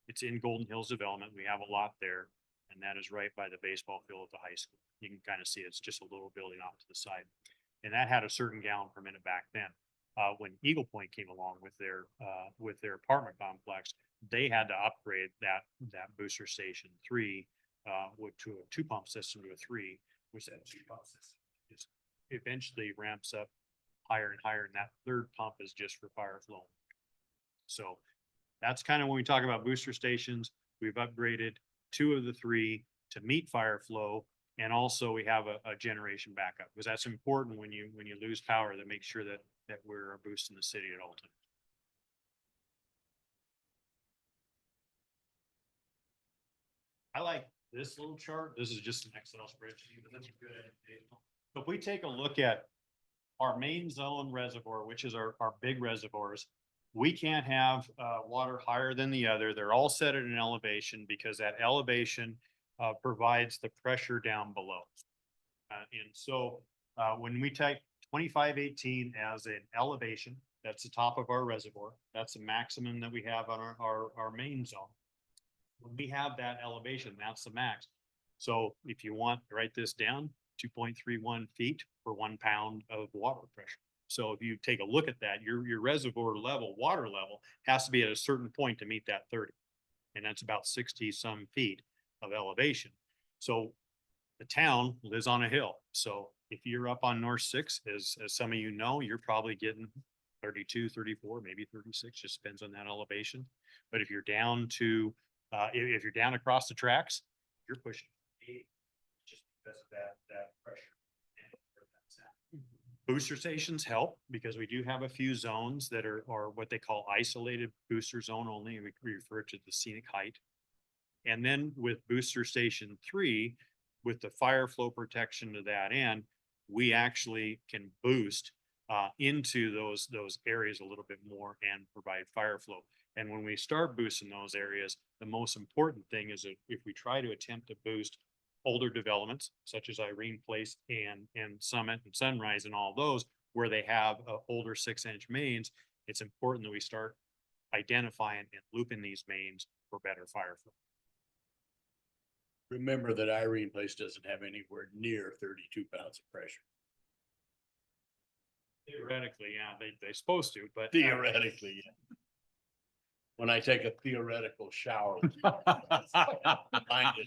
it's in Golden Hills development. We have a lot there, and that is right by the baseball field at the high school. You can kind of see it's just a little building off to the side, and that had a certain gallon per minute back then. When Eagle Point came along with their apartment complex, they had to upgrade that Booster Station 3 to a 2-pump system to a 3, which that 2-pump system is eventually ramps up higher and higher, and that third pump is just for fire flow. So that's kind of when we talk about booster stations, we've upgraded 2 of the 3 to meet fire flow. And also we have a generation backup, because that's important when you lose power, to make sure that we're boosting the city at all times. I like this little chart. This is just an Excel spreadsheet, but that's a good indication. So if we take a look at our main zone reservoir, which is our big reservoirs, we can't have water higher than the other. They're all set at an elevation, because that elevation provides the pressure down below. And so when we take 2518 as an elevation, that's the top of our reservoir. That's the maximum that we have on our main zone. When we have that elevation, that's the max. So if you want to write this down, 2.31 feet per 1 pound of water pressure. So if you take a look at that, your reservoir level, water level, has to be at a certain point to meet that 30. And that's about 60 some feet of elevation. So the town lives on a hill. So if you're up on North 6, as some of you know, you're probably getting 32, 34, maybe 36, just depends on that elevation. But if you're down to, if you're down across the tracks, you're pushing 80, just because of that pressure. Booster stations help, because we do have a few zones that are what they call isolated booster zone only. We refer to the scenic height. And then with booster station 3, with the fire flow protection to that end, we actually can boost into those areas a little bit more and provide fire flow. And when we start boosting those areas, the most important thing is that if we try to attempt to boost older developments such as Irene Place and Summit and Sunrise and all those, where they have older 6-inch mains, it's important that we start identifying and looping these mains for better fire flow. Remember that Irene Place doesn't have anywhere near 32 pounds of pressure. Theoretically, yeah, they're supposed to, but Theoretically, yeah. When I take a theoretical shower. Reminded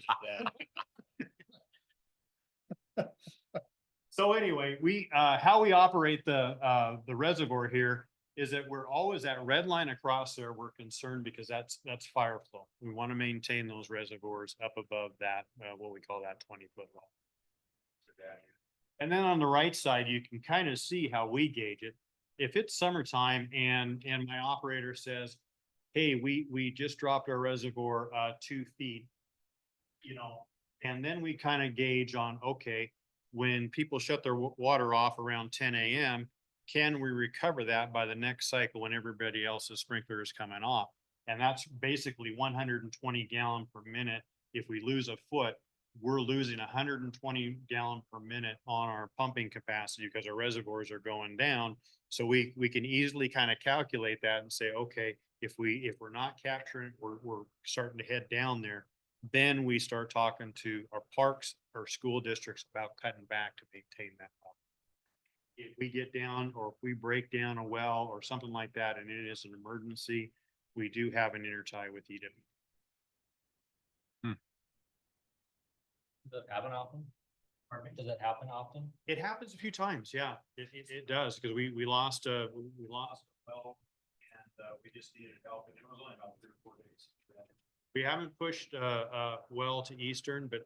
of that. So anyway, how we operate the reservoir here is that we're always, that red line across there, we're concerned because that's fire flow. We want to maintain those reservoirs up above that, what we call that 20-foot level. And then on the right side, you can kind of see how we gauge it. If it's summertime and my operator says, hey, we just dropped our reservoir 2 feet, you know, and then we kind of gauge on, okay, when people shut their water off around 10 a.m., can we recover that by the next cycle when everybody else's sprinkler is coming off? And that's basically 120 gallon per minute. If we lose a foot, we're losing 120 gallon per minute on our pumping capacity because our reservoirs are going down. So we can easily kind of calculate that and say, okay, if we're not capturing, we're starting to head down there, then we start talking to our parks or school districts about cutting back to maintain that. If we get down, or if we break down a well or something like that, and it is an emergency, we do have an intertie with EW. Does it happen often? Pardon me? Does it happen often? It happens a few times, yeah, it does, because we lost a well, and we just needed help, and it was only about 3 or 4 days. We haven't pushed well to Eastern, but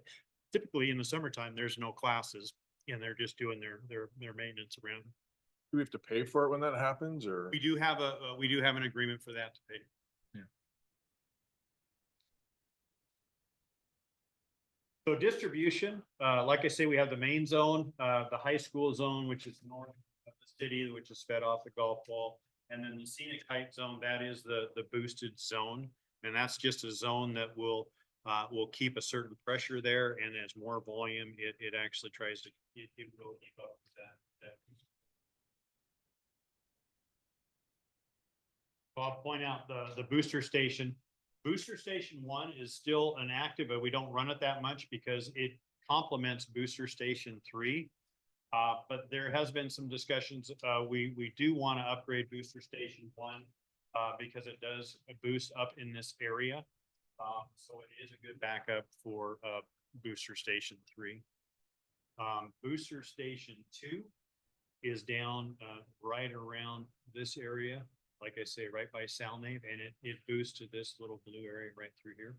typically in the summertime, there's no classes, and they're just doing their maintenance around. Do we have to pay for it when that happens, or? We do have an agreement for that to pay. Yeah. So distribution, like I say, we have the main zone, the high school zone, which is north of the city, which is fed off the golf ball. And then the scenic height zone, that is the boosted zone. And that's just a zone that will keep a certain pressure there. And as more volume, it actually tries to, it will keep up with that. So I'll point out the booster station. Booster station 1 is still inactive, but we don't run it that much because it complements booster station 3. But there has been some discussions. We do want to upgrade booster station 1 because it does boost up in this area. So it is a good backup for booster station 3. Booster station 2 is down, right around this area. Like I say, right by Salnave, and it boosts to this little blue area right through here.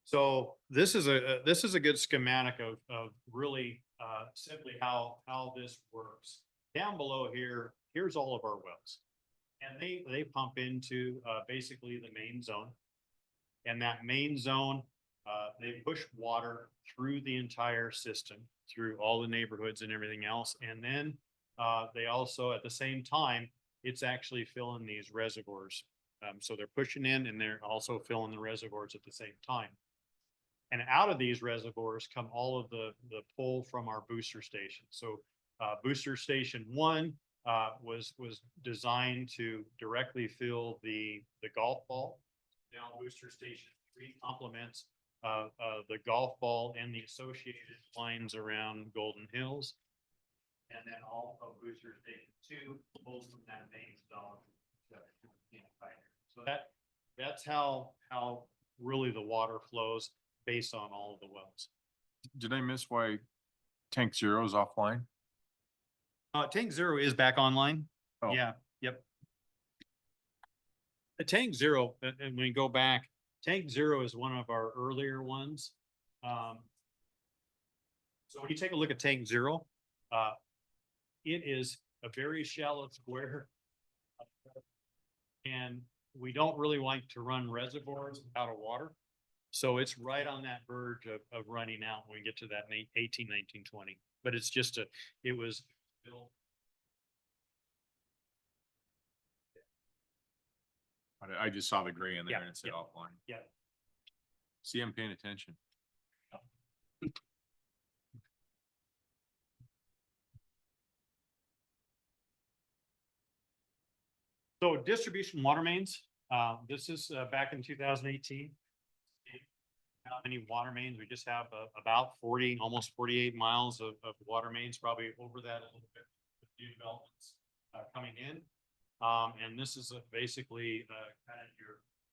So this is a good schematic of really, simply how this works. Down below here, here's all of our wells. And they pump into, basically the main zone. And that main zone, they push water through the entire system, through all the neighborhoods and everything else. And then, they also, at the same time, it's actually filling these reservoirs. So they're pushing in and they're also filling the reservoirs at the same time. And out of these reservoirs come all of the pull from our booster station. So, booster station 1, was designed to directly fill the golf ball. Now booster station 3 complements, the golf ball and the associated lines around Golden Hills. And then all of booster station 2 pulls from that main zone. So that's how really the water flows based on all of the wells. Did I miss why tank 0 is offline? Tank 0 is back online. Oh. Yeah, yep. The tank 0, and when you go back, tank 0 is one of our earlier ones. So when you take a look at tank 0, it is a very shallow square. And we don't really like to run reservoirs out of water. So it's right on that verge of running out when we get to that 18, 19, 20. But it's just it was built. I just saw the gray in there Yeah, and it said yeah. offline. Yeah. See, I'm paying attention. So distribution water mains, this is back in 2018. How many water mains? We just have about 40, almost 48 miles of water mains, probably over that a little bit. With new developments coming in. And this is basically kind of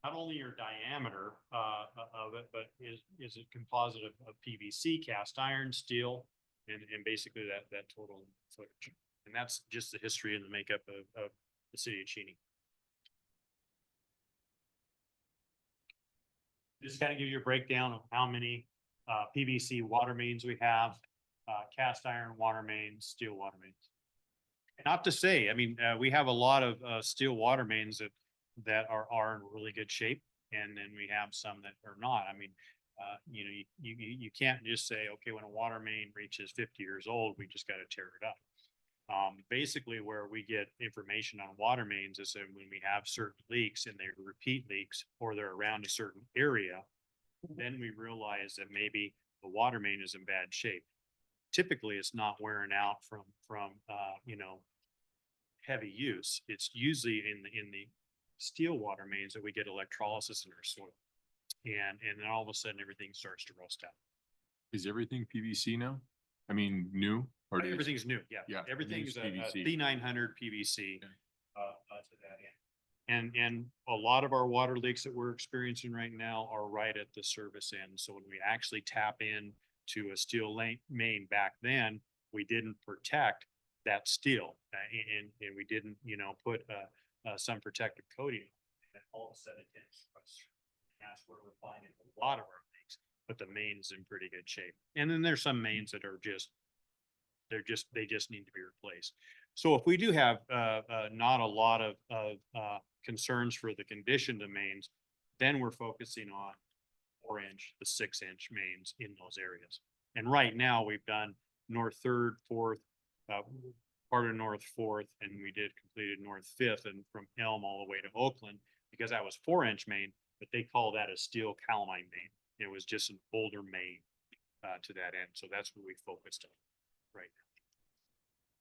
not only your diameter of it, but is a composite of PVC, cast iron, steel, and basically that total footage. And that's just the history and the makeup of the city of Cheney. Just kind of give you a breakdown of how many PVC water mains we have, cast iron water mains, steel water mains. Not to say, I mean, we have a lot of steel water mains that are in really good shape, and then we have some that are not. I mean, you can't just say, okay, when a water main reaches 50 years old, we just got to tear it up. Basically, where we get information on water mains is that when we have certain leaks and they're repeat leaks or they're around a certain area, then we realize that maybe the water main is in bad shape. Typically, it's not wearing out from heavy use. It's usually in the steel water mains that we get electrolysis in our soil, and then all of a sudden everything starts to rust out. Is everything PVC now? I mean, new? Or does- Everything's new, yeah. Yeah, Everything's a PVC. P900 PVC. Okay. To that end. And a lot of our water leaks that we're experiencing right now are right at the service end. So when we actually tap in to a steel main back then, we didn't protect that steel, and we didn't, put some protective coating. And all of a sudden it gets rust. That's where we're finding a lot of our leaks, but the main's in pretty good shape. And then there's some mains that are they just need to be replaced. So if we do have not a lot of concerns for the condition of mains, then we're focusing on 4-inch, the 6-inch mains in those areas. And right now we've done North 3rd, 4th, part of North 4th, and we did completed North 5th, and from Elm all the way to Oakland, because that was 4-inch main, but they call that a steel calamine main. It was just an older main to that end. So that's what we focused on right now.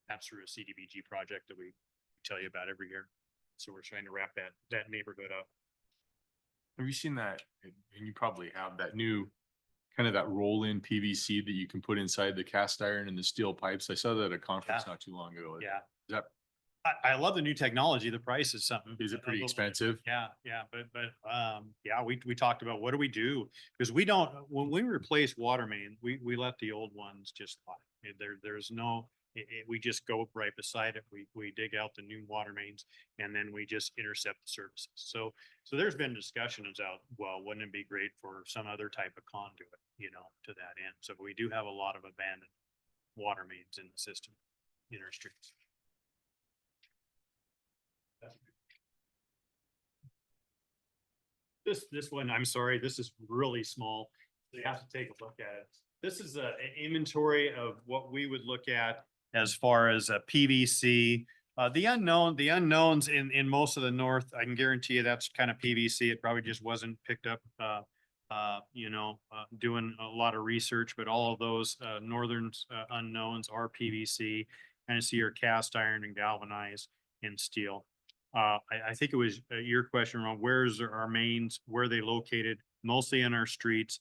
That's through a CDBG project that we tell you about every year. So we're trying to wrap that neighborhood up. Have you seen that? And you probably have that new kind of that roll-in PVC that you can put inside the cast iron and the steel pipes. I saw that at a conference Yeah. not too long ago. Yeah. Is that I love the new technology. The price is something. Is it a pretty little- expensive? Yeah, yeah, yeah, we talked about what do we do? Because we don't, when we replace water main, we let the old ones just lie. There's no, we just go right beside it. We dig out the new water mains and then we just intercept the services. So there's been discussions out, well, wouldn't it be great for some other type of conduit, to that end? So we do have a lot of abandoned water mains in the system, in our streets. This one, I'm sorry, this is really small. So you have to take a look at it. This is an inventory of what we would look at as far as a PVC. The unknowns in most of the north, I can guarantee you that's kind of PVC. It probably just wasn't picked up, doing a lot of research, but all of those northern unknowns are PVC. And see your cast iron and galvanized and steel. I think it was your question around where's our mains, where are they located? Mostly in our streets.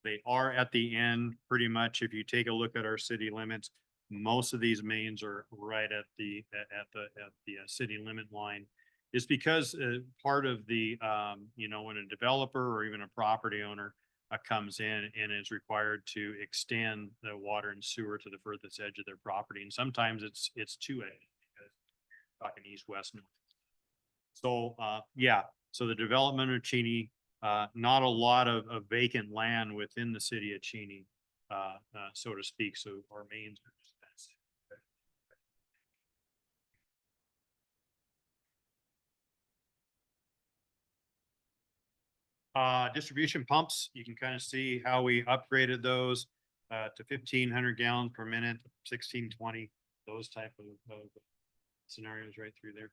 They are at the end, pretty much. If you take a look at our city limits, most of these mains are right at the city limit line. It's because part of the when a developer or even a property owner comes in and is required to extend the water and sewer to the furthest edge of their property, and sometimes it's 2 edge, because talking east, west, north. So, yeah, so the development of Cheney, not a lot of vacant land within the city of Cheney, so to speak. So our mains are just distribution pumps, you can kind of see how we upgraded those to 1,500 gallons per minute, 1620, those type of scenarios right through there.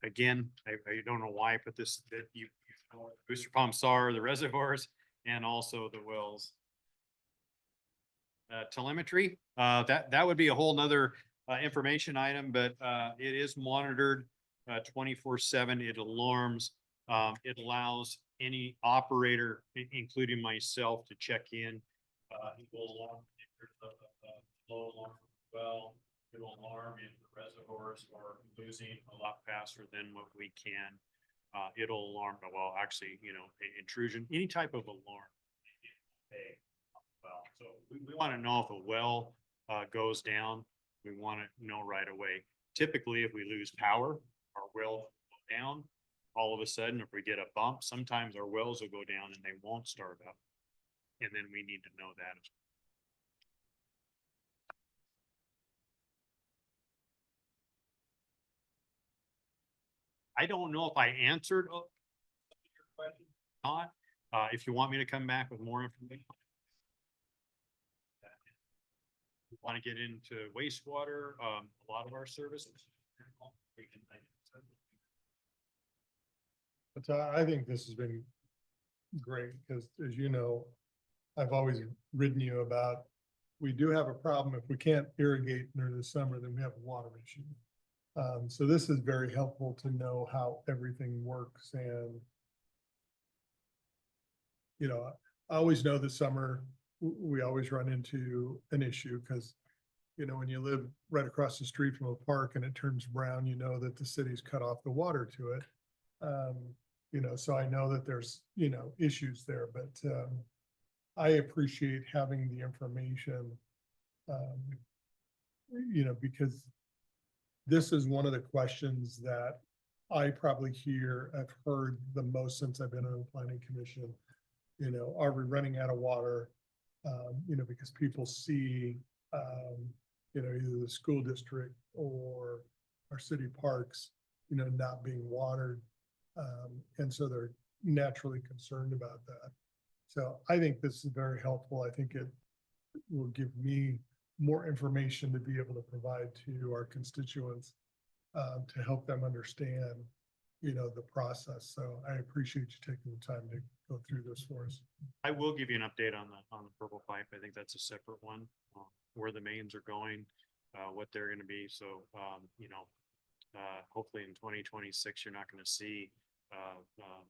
Again, I don't know why I put this, that you know what the booster pumps are, the reservoirs, and also the wells. Telemetry, that would be a whole nother information item, but it is monitored 24/7. It alarms. It allows any operator, including myself, to check in. It will alarm if there's a low alarm well. It will alarm if the reservoirs are losing a lot faster than what we can. It'll alarm, well, actually, intrusion, any type of alarm. Okay. Well, so we want to know if a well goes down. We want to know right away. Typically, if we lose power, our well will go down. All of a sudden, if we get a bump, sometimes our wells will go down and they won't start up. And then we need to know that as well. I don't know if I answered your question or not. If you want me to come back with more information. You want to get into wastewater, a lot of our services. But I think this has been great because, as you know, I've always ridden you about, we do have a problem. If we can't irrigate during the summer, then we have a water issue. So this is very helpful to know how everything works. And, I always know this summer, we always run into an issue because, when you live right across the street from a park and it turns brown, that the city's cut off the water to it. So I know that there's, issues there, but I appreciate having the information, because this is one of the questions that I probably I've heard the most since I've been on the planning commission. Are we running out of water? Because people see, either the school district or our city parks, not being watered. And so they're naturally concerned about that. So I think this is very helpful. I think it will give me more information to be able to provide to our constituents to help them understand, the process. So I appreciate you taking the time to go through this for us. I will give you an update on the purple pipe. I think that's a separate one, where the mains are going, what they're going to be. So, hopefully in 2026, you're not going to see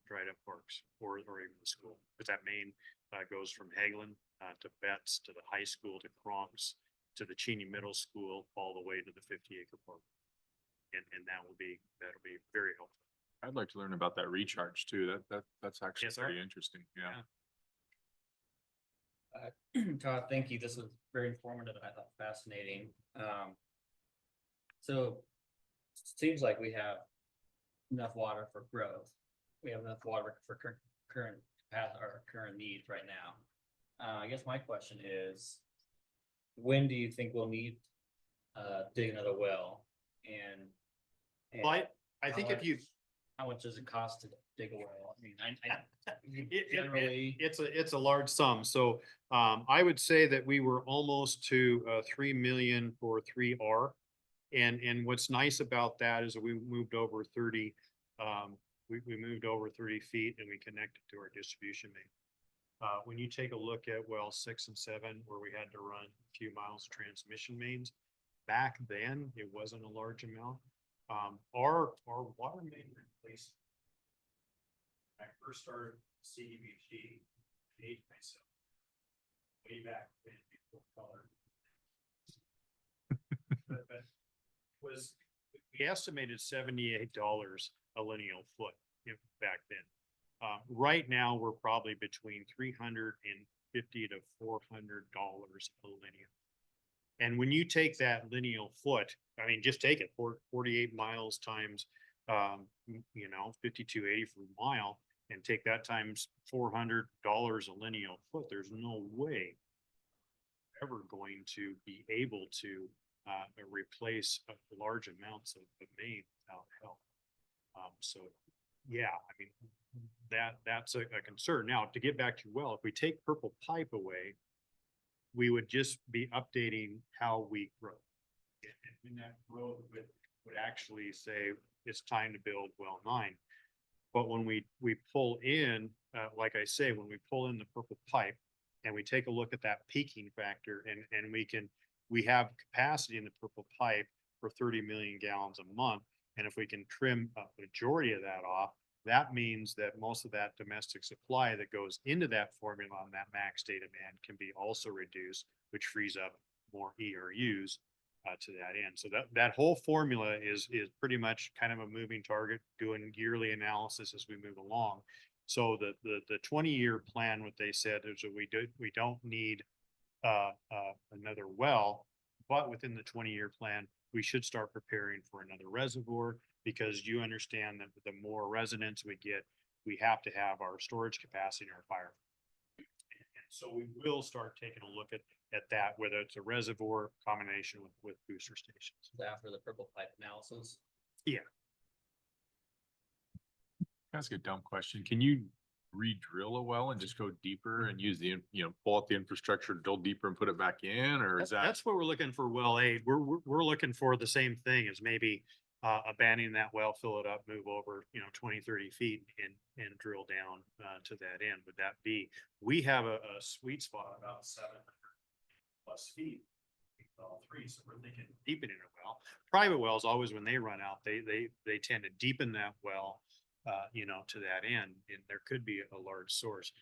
dried up parks or even the school, because that main goes from Hagelin to Betts to the high school to Cronks to the Cheney Middle School all the way to the 50-acre park. And that'll be very helpful. I'd like to learn about that recharge too. That's actually Yes, sir. pretty interesting. Yeah. Todd, thank you. This was very informative and I thought fascinating. So seems like we have enough water for growth. We have enough water for current our current needs right now. I guess my question is, when do you think we'll need dig another well? And Well, I think if you, how much does it cost to dig a well? I mean, It- generally, it's a large sum. So I would say that we were almost to 3 million for 3R. And what's nice about that is that we moved over 30, we moved over 30 feet and we connected to our distribution main. When you take a look at well 6 and 7, where we had to run a few miles of transmission mains, back then it wasn't a large amount. Our water main replaced. When I first started CDBG, I aged myself way back when before color. But was, we estimated $78 a lineal foot back then. Right now, we're probably between $350 to $400 a lineal. And when you take that lineal foot, I mean, just take it 48 miles times, 5280 for a mile, and take that times $400 a lineal foot. There's no way ever going to be able to replace large amounts of main without help. So, yeah, I mean, that's a concern. Now, to get back to your well, if we take purple pipe away, we would just be updating how we grow. And that growth would actually say it's time to build well 9. But when we pull in, like I say, when we pull in the purple pipe and we take a look at that peaking factor and we have capacity in the purple pipe for 30 million gallons a month. And if we can trim a majority of that off, that means that most of that domestic supply that goes into that formula on that max day demand can be also reduced, which frees up more ERUs to that end. So that whole formula is pretty much kind of a moving target, doing yearly analysis as we move along. So the 20-year plan, what they said is that we don't need another well, but within the 20-year plan, we should start preparing for another reservoir, because you understand that the more residents we get, we have to have our storage capacity in our fire. And so we will start taking a look at that, whether it's a reservoir combination with booster stations. after the purple pipe analysis. Ask a dumb question. Can you re-drill a well and just go deeper and use the, pull out the infrastructure, drill deeper and put it back in, or is that? That's what we're looking for well 8. We're looking for the same thing as maybe abandoning that well, fill it up, move over, 20, 30 feet and drill down to that end. Would that be, we have a sweet spot about 700 plus feet. All 3, so we're thinking deepening a well. Private wells, always when they run out, they tend to deepen that well, to that end, and there could be a large source.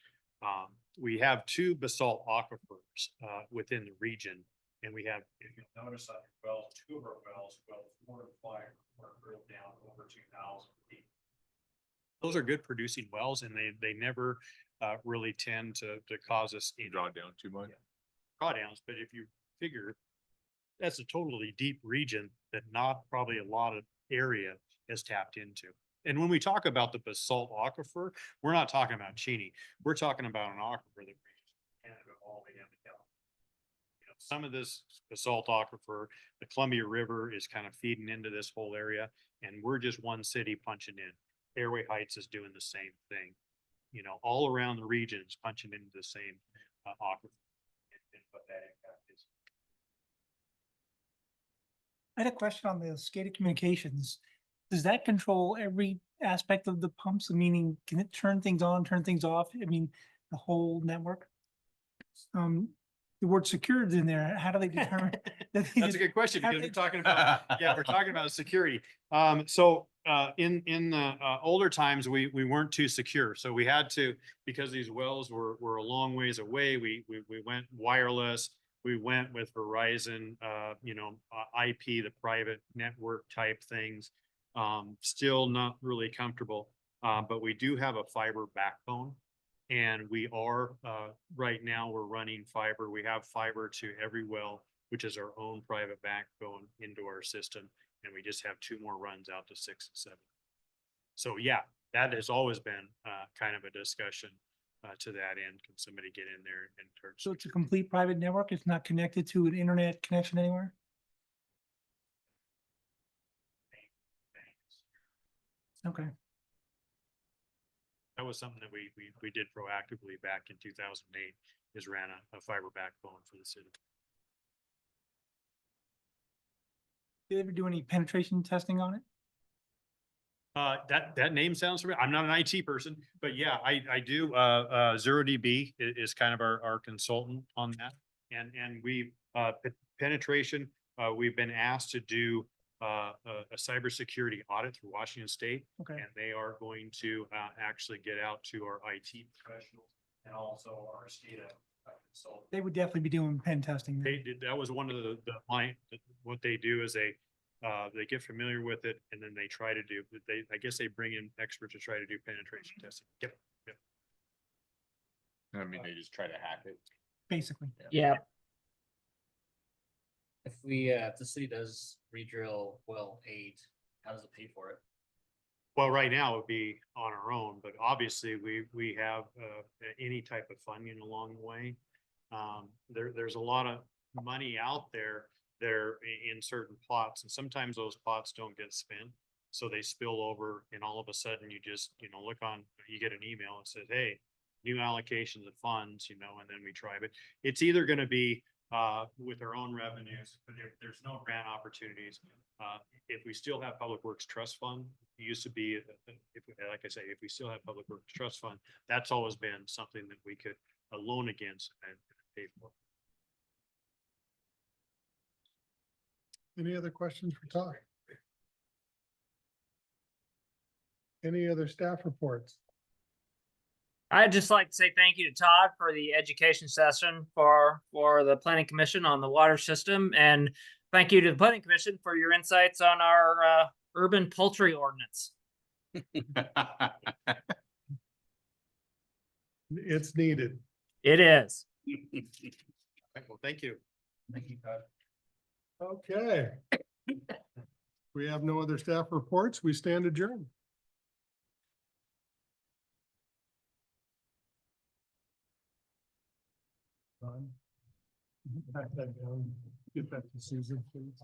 We have 2 basalt aquifers within the region, and we have, if you'll notice on your wells, 2 of our wells, well 4 and 5, are drilled down over 2,000 feet. Those are good producing wells, and they never really tend to cause us Draw down too much? drawdowns. But if you figure that's a totally deep region that not probably a lot of area is tapped into. And when we talk about the basalt aquifer, we're not talking about Cheney. We're talking about an aquifer that reaches Canada all the way down to California. Some of this basalt aquifer, the Columbia River is kind of feeding into this whole area, and we're just one city punching in. Airway Heights is doing the same thing. All around the region is punching into the same aquifer. And what that impact is. I had a question on the SCADA communications. Does that control every aspect of the pumps? Meaning, can it turn things on, turn things off? I mean, the whole network? The word secured in there. How do they determine? That's a good question, because we're talking about, we're talking about security. So in the older times, we weren't too secure. So we had to, because these wells were a long ways away, we went wireless. we went with Verizon, IP, the private network type things. Still not really comfortable, but we do have a fiber backbone. And we are, right now, we're running fiber. We have fiber to every well, which is our own private backbone into our system. And we just have 2 more runs out to 6 and 7. So yeah, that has always been, kind of a discussion, to that end. Can somebody get in there and turn? So it's a complete private network. It's not connected to an internet connection anywhere? Okay. That was something that we did proactively back in 2008, is ran a fiber backbone for the city. Did you ever do any penetration testing on it? That name sounds familiar. I'm not an IT person, but yeah, I do. Zero DB is kind of our consultant on that. And we, penetration, we've been asked to do a cybersecurity audit through Washington State. Okay. And they are going to actually get out to our IT professionals and also our SCADA consultant. They would definitely be doing pen testing. then. They did, that was one of what they do is they get familiar with it and then they try to do, I guess they bring in experts to try to do penetration testing. Yep. I mean, they just try to hack it. Basically. Yeah. If if the city does redrill well 8, how does it pay for it? Well, right now it would be on our own, but obviously we have, any type of funding along the way. There's a lot of money out there in certain plots, and sometimes those plots don't get spent. So they spill over and all of a sudden you just, you get an email that says, hey, new allocations of funds, and then we try, but it's either gonna be with our own revenues, but if there's no grant opportunities, if we still have Public Works Trust Fund, it used to be, like I say, if we still have Public Works Trust Fund, that's always been something that we could loan against and pay for. Any other questions for Todd? Any other staff reports? I'd just like to say thank you to Todd for the education session for the planning commission on the water system, and thank you to the planning commission for your insights on our urban poultry ordinance. It's needed. It is. Well, thank you. Thank you, Todd. Okay. We have no other staff reports. We stand adjourned. Pack that down. Get that to Susan, please.